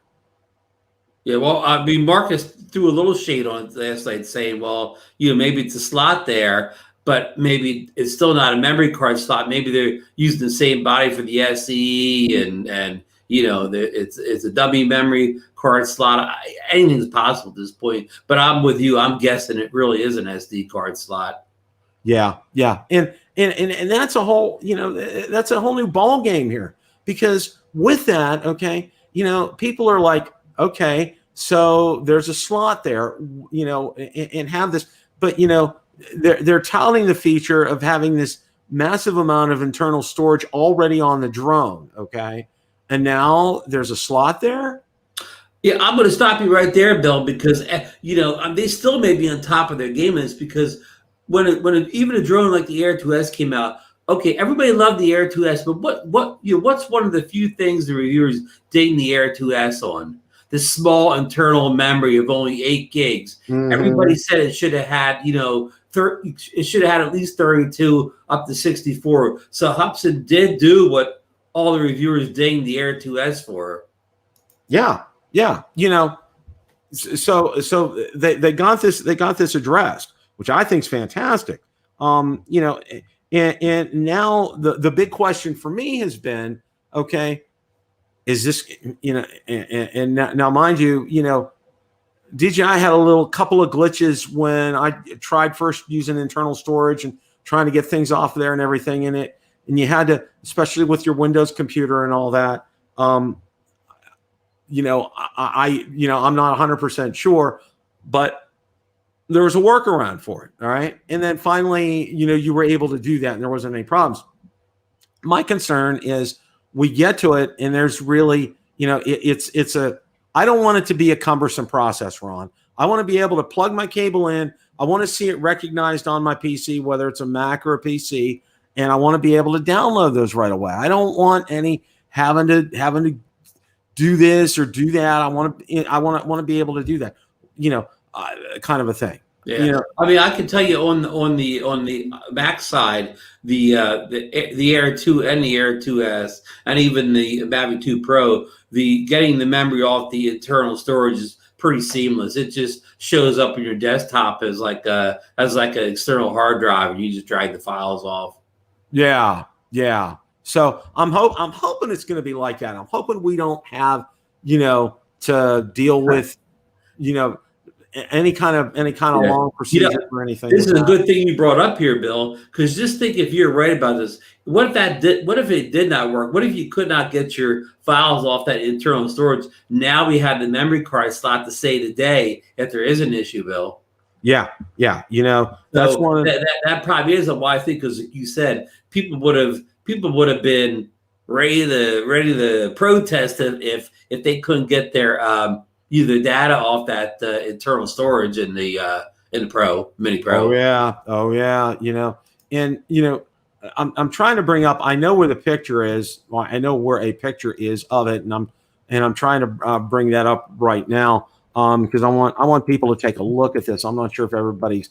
Yeah, well, I mean, Marcus threw a little shade on it last night, saying, "Well, maybe it's a slot there, but maybe it's still not a memory card slot. Maybe they're using the same body for the SE, and it's a dummy memory card slot. Anything's possible at this point. But I'm with you. I'm guessing it really is an SD card slot. Yeah, and that's a whole that's a whole new ball game here because with that, okay, people are like, okay, so there's a slot there, and have this, but they're touting the feature of having this massive amount of internal storage already on the drone, okay? And now there's a slot there? Yeah, I'm going to stop you right there, Bill, because, they still may be on top of their game in this because even a drone like the Air 2S came out, okay, everybody loved the Air 2S, but what's one of the few things the reviewers ding the Air 2S on? The small internal memory of only 8 gigs. Mm-hmm. Everybody said it should have had, it should have had at least 32 up to 64. So Hubsan did do what all the reviewers dinged the Air 2S for. Yeah. So they got this addressed, which I think is fantastic. And now the big question for me has been, okay, is this, and now mind you, DJI had a couple of glitches when I tried first using internal storage and trying to get things off there and everything in it. And you had to, especially with your Windows computer and all that, I'm not 100% sure, but there was a workaround for it. All right. And then finally, you were able to do that and there wasn't any problems. My concern is we get to it and there's really, I don't want it to be a cumbersome process, Ron. I want to be able to plug my cable in. I want to see it recognized on my PC, whether it's a Mac or a PC, and I want to be able to download those right away. I don't want any having to do this or do that. I want to be able to do that, kind of a thing. Yeah, I mean, I can tell you on the Mac side, the Air 2 and the Air 2S, and even the Mavic 2 Pro, getting the memory off the internal storage is pretty seamless. It just shows up on your desktop as like an external hard drive, and you just drag the files off. Yeah. So I'm hoping it's going to be like that. I'm hoping we don't have to deal with any kind of long procedure or anything. This is a good thing you brought up here, Bill, because just think if you're right about this, what if it did not work? What if you could not get your files off that internal storage? Now we have the memory card slot to save the day if there is an issue, Bill. Yeah. That's one of that probably is why I think, because you said people would have been ready to protest if they couldn't get their the data off that internal storage in the Pro Mini Pro. Oh yeah. And I'm trying to bring up. I know where the picture is. Well, I know where a picture is of it, and I'm trying to bring that up right now because I want people to take a look at this. I'm not sure if everybody's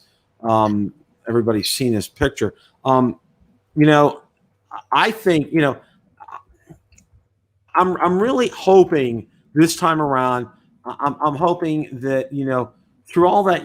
seen this picture. I think I'm really hoping this time around. I'm hoping that through all that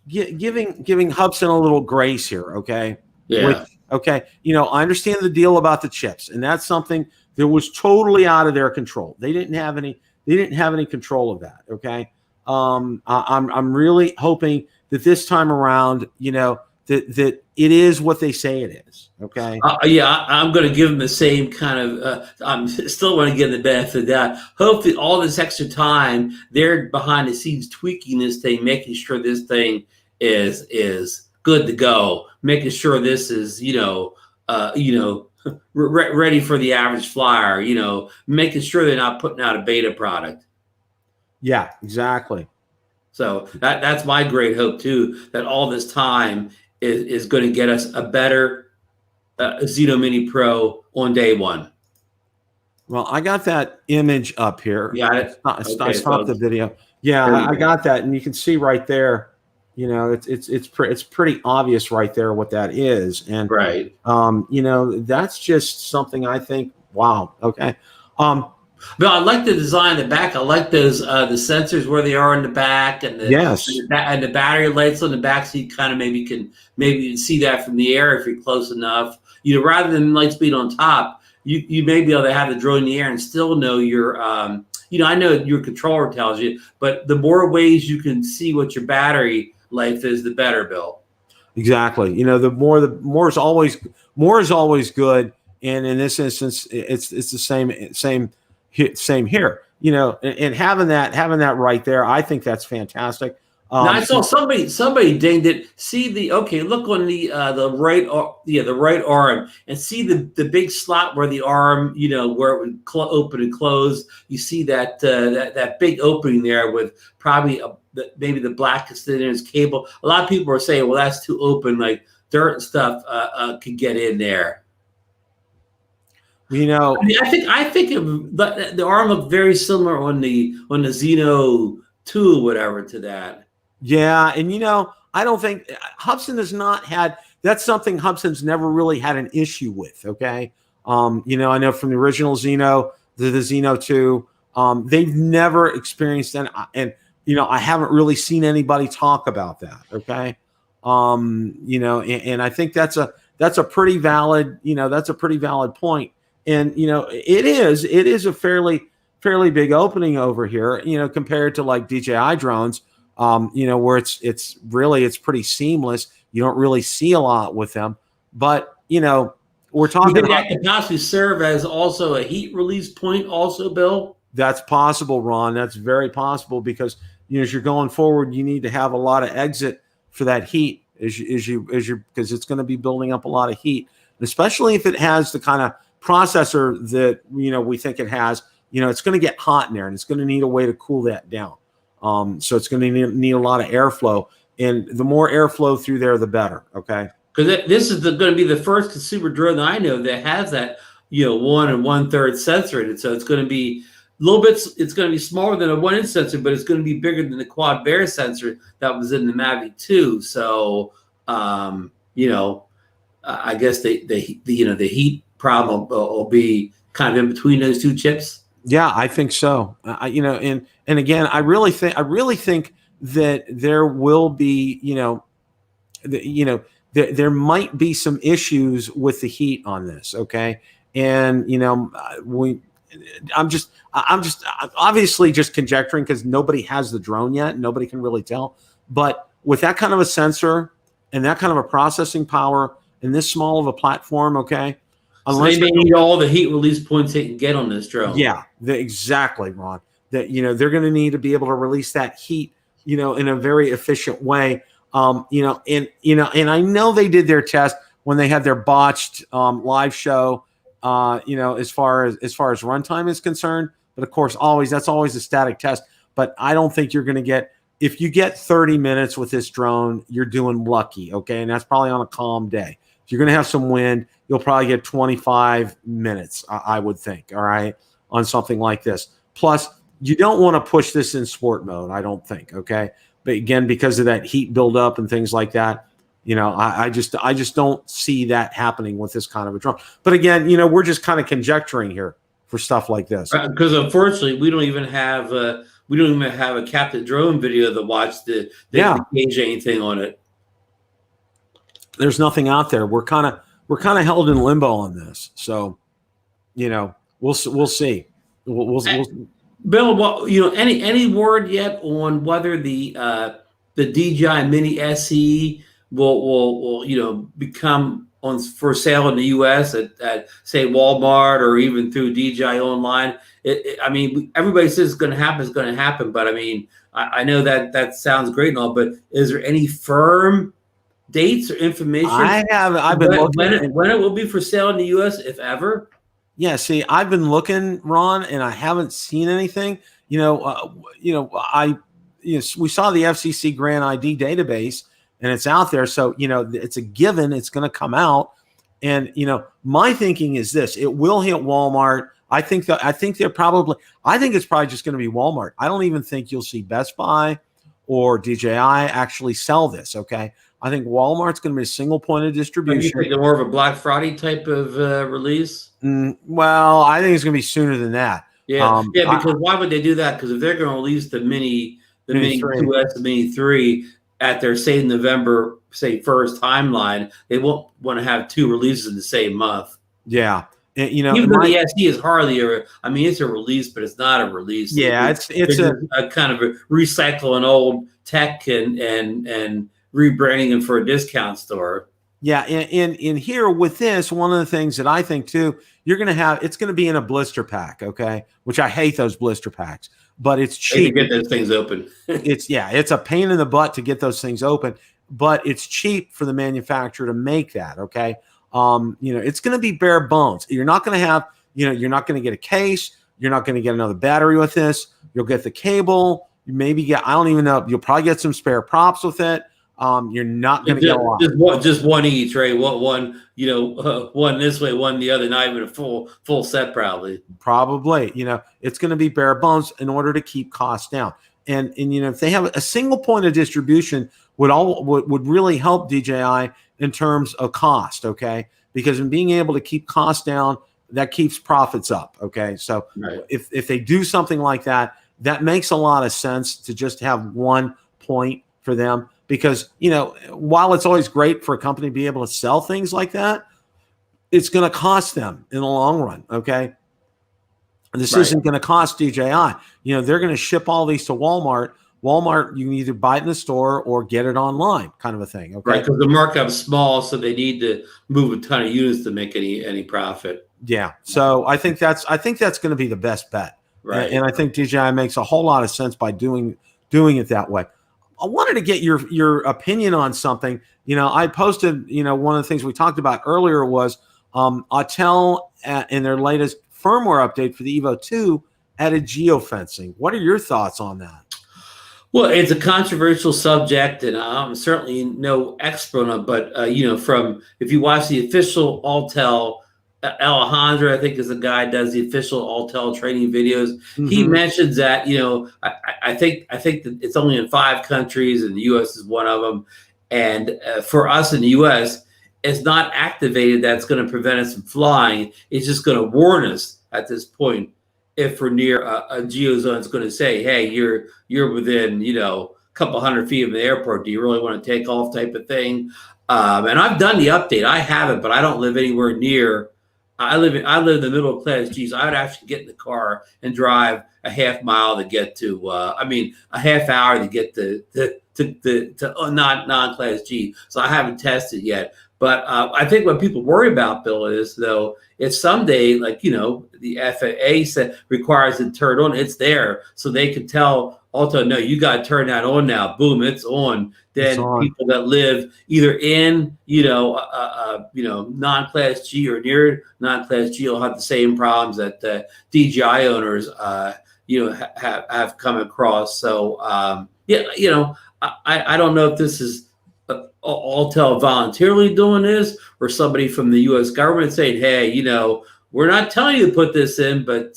giving Hubsan a little grace here, okay? Yeah. Okay. I understand the deal about the chips, and that's something that was totally out of their control. They didn't have any control of that. Okay. I'm really hoping that this time around, that it is what they say it is. Okay. Yeah, I'm going to give them the same kind of. I'm still going to give them the benefit of that. Hopefully, all this extra time, they're behind the scenes tweaking this thing, making sure this thing is good to go, making sure this is ready for the average flyer. Making sure they're not putting out a beta product. Yeah, exactly. So that's my great hope too. That all this time is going to get us a better Zeno Mini Pro on day one. Well, I got that image up here. Yeah, I stopped the video. Yeah, I got that, and you can see right there. It's pretty obvious right there what that is, and right. That's just something I think. Wow. Okay. But I like the design in the back. I like those the sensors where they are in the back, and the battery lights on the back, so you kind of maybe see that from the air if you're close enough. Rather than light speed on top, you may be able to have the drone in the air and still know your I know your controller tells you, but the more ways you can see what your battery life is, the better, Bill. Exactly. The more is always good, and in this instance, it's the same here. And having that right there, I think that's fantastic. Now I saw somebody dinged it. See look on the right arm and see the big slot where the arm, where it would open and close. You see that that big opening there with probably maybe the blackest in his cable. A lot of people are saying, well, that's too open, like dirt and stuff could get in there. I think the arm looked very similar on the Zeno 2 or whatever to that. Yeah, and I don't think Hubsan has not had. That's something Hubsan's never really had an issue with. Okay, I know from the original Zeno, the Zeno 2, they've never experienced that, and I haven't really seen anybody talk about that. Okay, and I think that's a pretty valid point, and it is a fairly big opening over here, compared to like DJI drones. Where it's pretty seamless. You don't really see a lot with them, but we're talking. That could possibly serve as also a heat release point, also, Bill. That's possible, Ron. That's very possible because as you're going forward, you need to have a lot of exit for that heat because it's going to be building up a lot of heat, especially if it has the kind of processor that we think it has. It's going to get hot in there, and it's going to need a way to cool that down. So it's going to need a lot of airflow, and the more airflow through there, the better. Okay. Because this is going to be the first consumer drone that I know that has that 1 1/3 sensor in it. So it's going to be a little bit. It's going to be smaller than a 1-inch sensor, but it's going to be bigger than the quad bear sensor that was in the Mavic 2. So I guess the heat problem will be kind of in between those two chips. Yeah, I think so. And again, I really think that there will be, there might be some issues with the heat on this. Okay, and I'm just obviously just conjecturing because nobody has the drone yet. Nobody can really tell. But with that kind of a sensor and that kind of a processing power and this small of a platform, okay. Unless they need all the heat release points they can get on this drone. Yeah, exactly, Ron. That they're going to need to be able to release that heat, in a very efficient way. And I know they did their test when they had their botched live show. As far as runtime is concerned, but of course, that's always a static test. but I don't think you're going to get, if you get 30 minutes with this drone, you're doing lucky. Okay. And that's probably on a calm day. If you're going to have some wind, you'll probably get 25 minutes, I would think. All right. On something like this. Plus, you don't want to push this in sport mode, I don't think. Okay. But again, because of that heat buildup and things like that, you know, I just don't see that happening with this kind of a drone. But again, you know, we're just kind of conjecturing here for stuff like this. Because unfortunately, we don't even have a captive drone video to watch that gauge anything on it. There's nothing out there. We're kind of held in limbo on this. So, you know, we'll see. We'll Bill, well, you know, any word yet on whether the DJI Mini SE will you know, become for sale in the U.S. at say Walmart or even through DJI online? I mean, everybody says it's going to happen, but I mean, I know that sounds great and all, but is there any firm dates or information? I've been looking when it will be for sale in the U.S., if ever. Yeah, see, I've been looking, Ron, and I haven't seen anything. We saw the FCC Grant ID database, and it's out there. So, you know, it's a given. It's going to come out. And, you know, my thinking is this: it will hit Walmart. I think it's probably just going to be Walmart. I don't even think you'll see Best Buy or DJI actually sell this. Okay. I think Walmart's going to be a single point of distribution. You think they're more of a Black Friday type of release? Well, I think it's going to be sooner than that. Yeah, because why would they do that? Because if they're going to release the Mini 2S, the Mini 3 at their, say, November, say, 1st timeline, they won't want to have two releases in the same month. Yeah. And, you know, even though the SE is hardly it's a release, but it's not a release. Yeah, it's a kind of a recycling old tech and rebranding them for a discount store. Yeah, and here with this, one of the things that I think too, it's going to be in a blister pack, okay? Which I hate those blister packs, but it's cheap to get those things open. It's a pain in the butt to get those things open, but it's cheap for the manufacturer to make that, okay? You know, it's going to be bare bones. You're not going to have, you know, you're not going to get a case. You're not going to get another battery with this. You'll get the cable. You maybe get, I don't even know. You'll probably get some spare props with it. You're not going to get a lot. Just one each, right? One, you know, one this way, one the other. Not even a full set, probably. Probably, you know, it's going to be bare bones in order to keep costs down. And you know, if they have a single point of distribution, would really help DJI in terms of cost, okay? Because in being able to keep costs down, that keeps profits up, okay? So if they do something like that, that makes a lot of sense to just have one point for them. Because, you know, while it's always great for a company to be able to sell things like that, it's going to cost them in the long run, okay? This isn't going to cost DJI. You know, they're going to ship all these to Walmart. Walmart, you can either buy it in the store or get it online, kind of a thing, okay? Right, because the markup's small, so they need to move a ton of units to make any profit. Yeah, so I think that's going to be the best bet, right? And I think DJI makes a whole lot of sense by doing it that way. I wanted to get your opinion on something. You know, I posted, you know, one of the things we talked about earlier was Autel in their latest firmware update for the EVO II added geofencing. What are your thoughts on that? Well, it's a controversial subject, and I'm certainly no expert on it, but, you know, if you watch the official Autel, Alejandro, I think, is the guy who does the official Autel training videos. Mm-hmm. He mentions that, you know, I think that it's only in 5 countries, and the U.S. is one of them. And for us in the U.S., it's not activated that's going to prevent us from flying. It's just going to warn us at this point if we're near a geozone. It's going to say, hey, you're within, you know, a couple hundred feet of the airport. Do you really want to take off, type of thing? And I've done the update. I haven't, but I don't live anywhere near. I live in the middle of Class G, so I would actually get in the car and drive a half mile to get to. A half hour to get to non-Class G. So I haven't tested yet. But I think what people worry about, Bill, is though if someday, like, you know, the FAA requires it turned on, it's there, so they can tell Autel, no, you got to turn that on now. Boom, it's on. Then people that live either in, you know, non-Class G or near non-Class G will have the same problems that DJI owners, have come across. So yeah, I don't know if this is Autel voluntarily doing this, or somebody from the U.S. government saying, hey, we're not telling you to put this in, but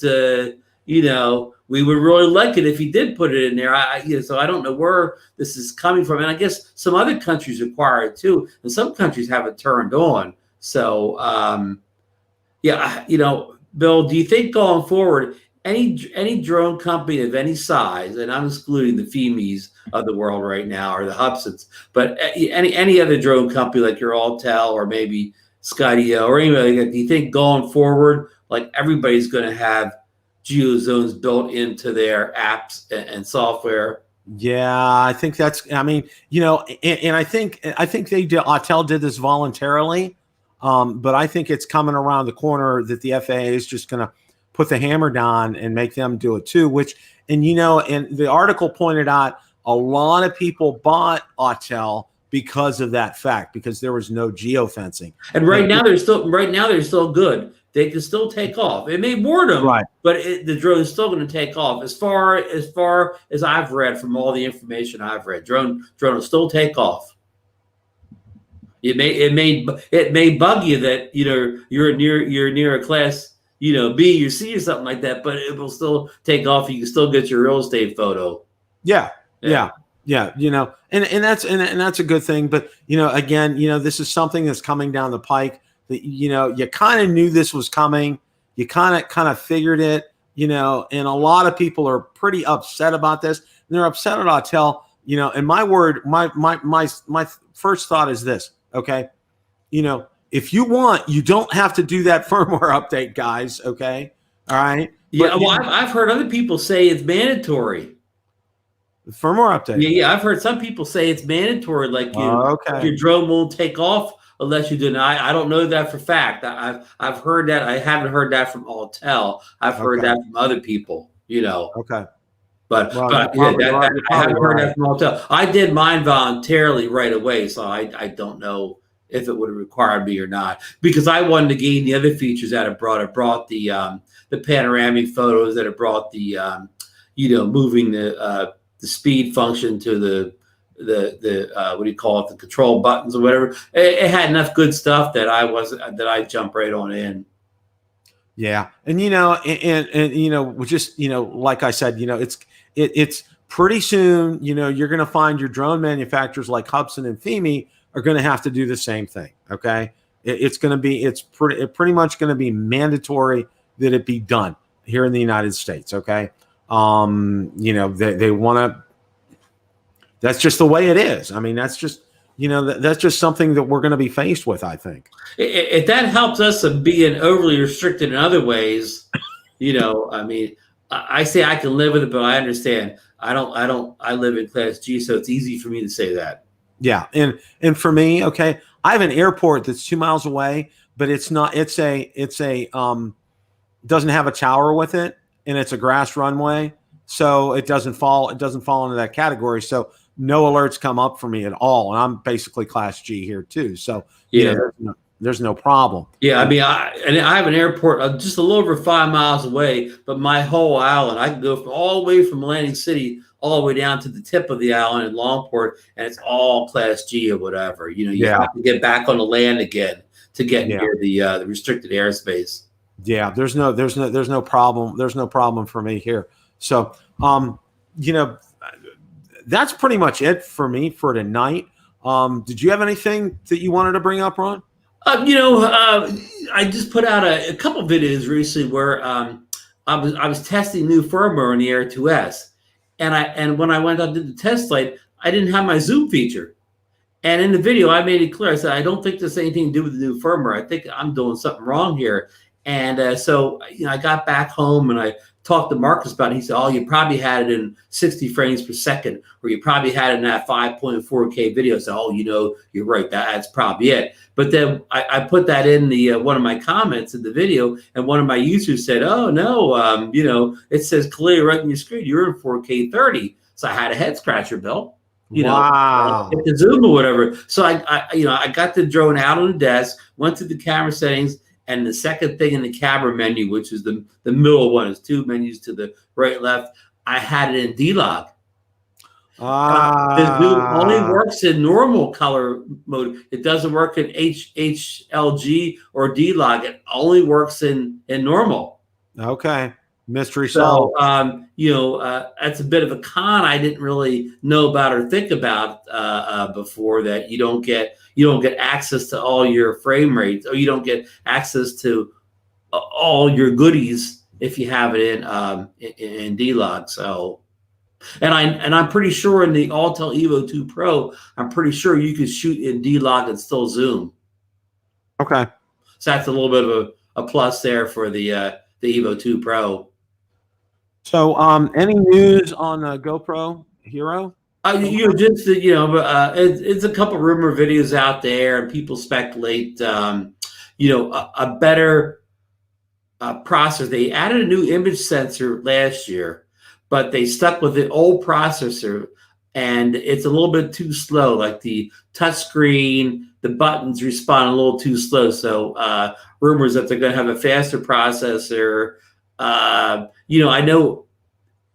we would really like it if you did put it in there. So I don't know where this is coming from, and I guess some other countries require it too, and some countries have it turned on. So Bill, do you think going forward, any drone company of any size, and I'm excluding the Fimis of the world right now, or the Hubsans, but any other drone company like your Autel or maybe Skydio or anybody, do you think going forward, like everybody's going to have geozones built into their apps and software? Yeah, I think that's. I mean, and I think Autel did this voluntarily, but I think it's coming around the corner that the FAA is just going to put the hammer down and make them do it too. And the article pointed out a lot of people bought Autel because of that fact, because there was no geofencing. And right now they're still good. They can still take off. It may board them, right, but the drone is still going to take off. As far as I've read from all the information I've read, drone will still take off. It may bug you that you're near a class B or C or something like that, but it will still take off. You can still get your real estate photo. Yeah. And that's a good thing. But again, this is something that's coming down the pike. That you kind of knew this was coming. You kind of figured it. And a lot of people are pretty upset about this. And they're upset at Autel. And my first thought is this. Okay, if you want, you don't have to do that firmware update, guys. Okay, all right. Yeah, well, I've heard other people say it's mandatory. The firmware update. Yeah, I've heard some people say it's mandatory. Like your drone won't take off unless you deny. I don't know that for fact. I've heard that. I haven't heard that from Autel. I've heard that from other people. Okay. But I haven't heard that from Autel. I did mine voluntarily right away, so I don't know if it would have required me or not, because I wanted to gain the other features that it brought. It brought the panoramic photos, that it brought the moving the speed function to the what do you call it, the control buttons or whatever. It had enough good stuff that I jumped right on in. Yeah, and just like I said, it's pretty soon. You're going to find your drone manufacturers like Hubsan and Fimi are going to have to do the same thing. Okay, it's pretty much going to be mandatory that it be done here in the United States. Okay, they want to. That's just the way it is. I mean, that's just that's just something that we're going to be faced with, I think. If that helps us of being overly restricted in other ways, I mean, I say I can live with it, but I understand. I live in Class G, so it's easy for me to say that. Yeah, and for me, okay, I have an airport that's 2 miles away, but it's not. It's a doesn't have a tower with it, and it's a grass runway, so it doesn't fall into that category. So no alerts come up for me at all, and I'm basically Class G here too. So there's no problem. Yeah, I mean, I have an airport just a little over 5 miles away, but my whole island, I can go all the way from Atlantic City all the way down to the tip of the island in Longport, and it's all Class G or whatever. You have to get back on the land again to get near the restricted airspace. Yeah, there's no problem. There's no problem for me here. So, that's pretty much it for me for tonight. Did you have anything that you wanted to bring up, Ron? I just put out a couple videos recently where I was testing new firmware on the Air 2S, and when I went out to the test site, I didn't have my zoom feature. And in the video, I made it clear. I said, I don't think there's anything to do with the new firmware. I think I'm doing something wrong here. And so I got back home and I talked to Marcus about it. He said, oh, you probably had it in 60 frames per second, or you probably had it in that 5.4K video. So, you're right. That's probably it. But then I put that in the one of my comments in the video, and one of my users said, oh, no, it says clearly right on your screen, you're in 4K 30. So I had a head scratcher, Bill. Wow. The zoom or whatever. So I got the drone out on the desk, went to the camera settings, and the second thing in the camera menu, which is the middle one, is 2 menus to the right, left. I had it in D-Log. The zoom only works in normal color mode. It doesn't work in HLG or D-Log. It only works in normal. Okay. Mystery solved. So, that's a bit of a con I didn't really know about or think about before, that you don't get access to all your frame rates, or you don't get access to all your goodies if you have it in D-Log. So, and I'm pretty sure in the Autel EVO II Pro, I'm pretty sure you can shoot in D-Log and still zoom. Okay. So that's a little bit of a plus there for the EVO II Pro. So, any news on GoPro Hero? It's a couple rumor videos out there, and people speculate, a better processor. They added a new image sensor last year, but they stuck with the old processor, and it's a little bit too slow. Like the touchscreen, the buttons respond a little too slow. So rumors that they're going to have a faster processor. I know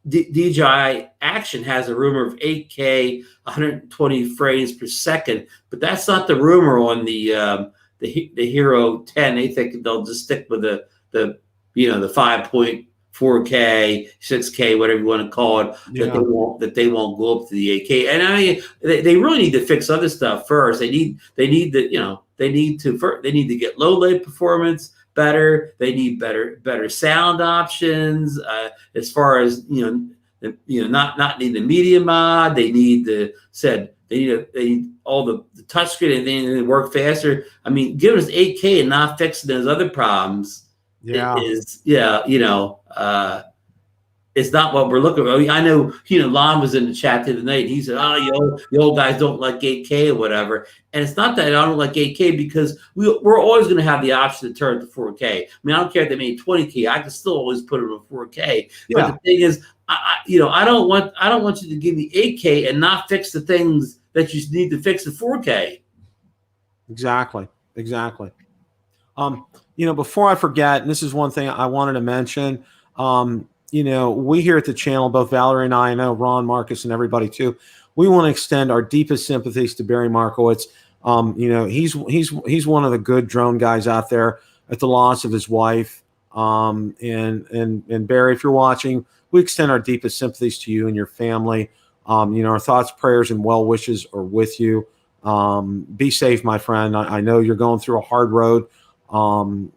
DJI Action has a rumor of 8K, 120 frames per second, but that's not the rumor on the Hero 10. They think they'll just stick with the 5.4K, 6K, whatever you want to call it. Yeah. That they won't go up to the 8K. And I mean, they really need to fix other stuff first. They need to get low light performance better. They need better sound options, as far as not need the media mod. They need they need all the touchscreen, and they work faster. I mean, giving us 8K and not fixing those other problems it's not what we're looking for. I mean, I know, Lon was in the chat the other night, and he said, you old guys don't like 8K or whatever. And it's not that I don't like 8K, because we're always going to have the option to turn it to 4K. I mean, I don't care if they made 20K. I can still always put it on 4K. Yeah. But the thing is, I don't want you to give me 8K and not fix the things that you need to fix at 4K. Exactly. Before I forget, and this is one thing I wanted to mention, we here at the channel, both Valerie and I know Ron, Marcus, and everybody too, we want to extend our deepest sympathies to Barry Markowitz. He's one of the good drone guys out there at the loss of his wife. And Barry, if you're watching, we extend our deepest sympathies to you and your family. Our thoughts, prayers, and well wishes are with you. Be safe, my friend. I know you're going through a hard road. You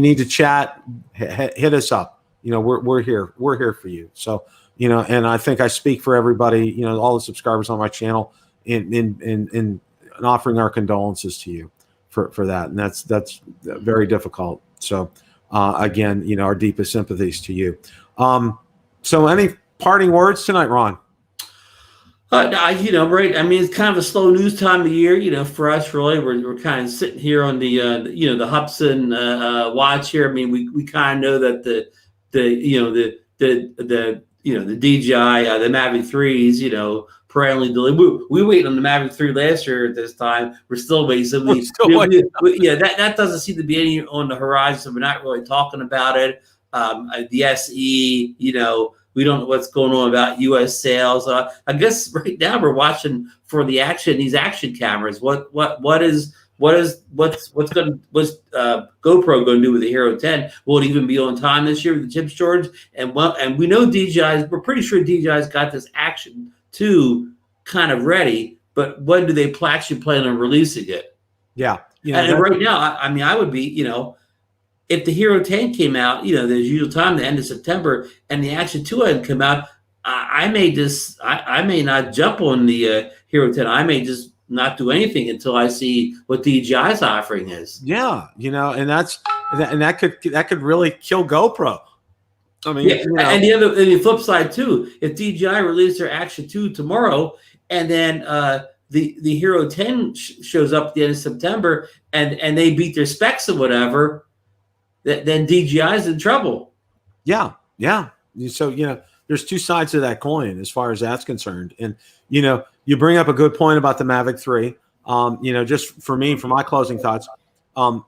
need to chat. Hit us up. We're here. We're here for you. So, and I think I speak for everybody, all the subscribers on my channel in offering our condolences to you for that. And that's very difficult. So, again, our deepest sympathies to you. So any parting words tonight, Ron? Right. I mean, it's kind of a slow news time of year, for us. Really, we're kind of sitting here on the Hubsan watch here. I mean, we kind of know that the DJI, the Mavic 3s, perennially delayed. We waited on the Mavic 3 last year at this time. We're still waiting. So that doesn't seem to be any on the horizon. So we're not really talking about it. The SE, we don't know what's going on about U.S. sales. I guess right now we're watching for these action cameras. What's GoPro going to do with the Hero 10? Will it even be on time this year with the chip shortage? And we know we're pretty sure DJI's got this Action 2 kind of ready, but when do they actually plan on releasing it? Yeah. And right now, I would be, if the Hero 10 came out, there's usual time, the end of September, and the Action 2 hadn't come out, I may not jump on the Hero 10. I may just not do anything until I see what DJI's offering is. Yeah, and that could really kill GoPro. I mean, and the flip side too, if DJI released their Action 2 tomorrow, and then the Hero 10 shows up at the end of September, and they beat their specs or whatever, then DJI's in trouble. Yeah. So, there's two sides to that coin as far as that's concerned. And, you bring up a good point about the Mavic 3. You know, just for me, for my closing thoughts,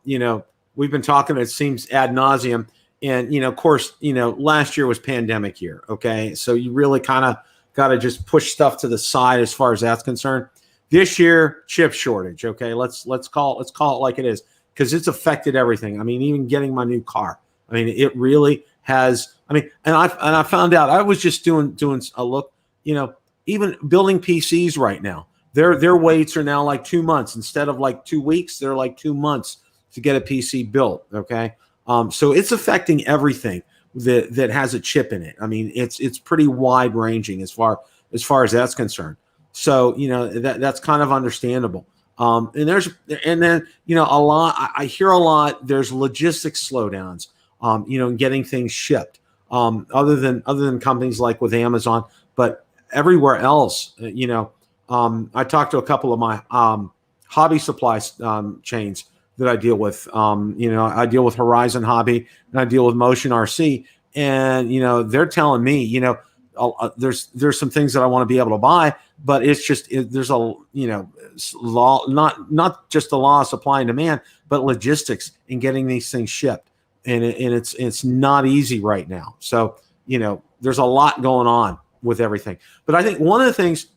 you know, we've been talking, it seems ad nauseum. And, you know, of course, you know, last year was pandemic year. Okay. So you really kind of got to just push stuff to the side as far as that's concerned. This year, chip shortage. Okay. Let's call it like it is, because it's affected everything. I mean, even getting my new car. I mean, it really has. I mean, and I found out, I was just doing a look, you know, even building PCs right now, their waits are now like 2 months instead of like 2 weeks. They're like 2 months to get a PC built. Okay. So it's affecting everything that has a chip in it. I mean, it's pretty wide ranging as far as that's concerned. So, you know, that's kind of understandable. And then, you know, I hear a lot, there's logistics slowdowns, you know, in getting things shipped, other than companies like with Amazon, but everywhere else, you know, I talked to a couple of my, hobby supply, chains that I deal with. You know, I deal with Horizon Hobby and I deal with Motion RC, and, you know, they're telling me, you know, there's some things that I want to be able to buy, but it's just, there's a, you know, law, not just the law of supply and demand, but logistics in getting these things shipped. And it's not easy right now. So, you know, there's a lot going on with everything. But I think one of the things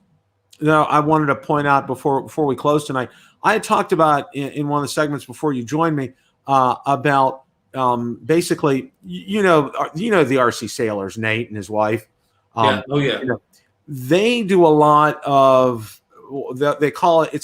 that I wanted to point out before we close tonight, I had talked about in one of the segments before you joined me, about basically, you know the RC Sailors, Nate and his wife. Yeah. Oh yeah. You know, they do a lot of, they call it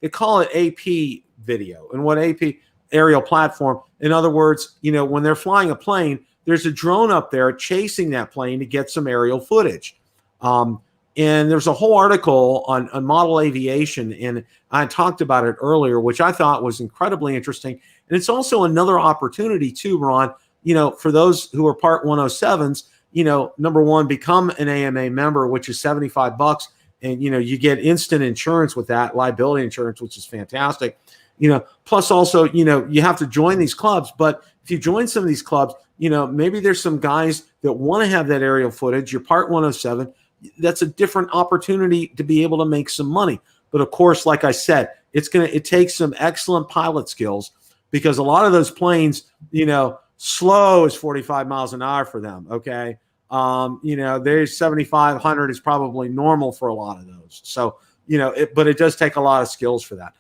AP video. And what AP, aerial platform. In other words, you know, when they're flying a plane, there's a drone up there chasing that plane to get some aerial footage. And there's a whole article on model aviation, and I talked about it earlier, which I thought was incredibly interesting. And it's also another opportunity too, Ron, you know, for those who are Part 107s, you know, number one, become an AMA member, which is $75. And, you know, you get instant insurance with that, liability insurance, which is fantastic. You know, plus also, you know, you have to join these clubs. But if you join some of these clubs, you know, maybe there's some guys that want to have that aerial footage. You're Part 107. That's a different opportunity to be able to make some money. But of course, like I said, it takes some excellent pilot skills, because a lot of those planes, you know, slow is 45 miles an hour for them. Okay. You know, there's 7,500 is probably normal for a lot of those. So, you know, but it does take a lot of skills for that.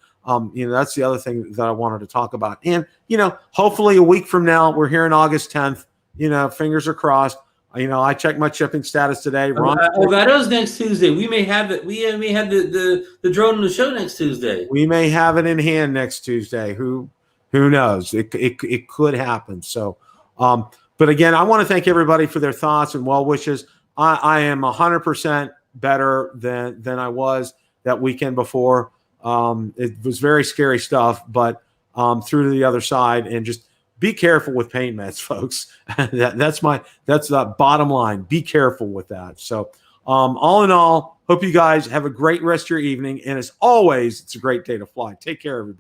You know, that's the other thing that I wanted to talk about. And, you know, hopefully a week from now, we're here on August 10th, you know, fingers are crossed. You know, I checked my shipping status today. Ron, Elgato's next Tuesday. We may have it. We may have the drone on the show next Tuesday. We may have it in hand next Tuesday. Who knows? It could happen. So, but again, I want to thank everybody for their thoughts and well wishes. I am 100% better than I was that weekend before. It was very scary stuff, but through to the other side, and just be careful with pain meds, folks. That's the bottom line. Be careful with that. So, all in all, hope you guys have a great rest of your evening. And as always, it's a great day to fly. Take care, everybody.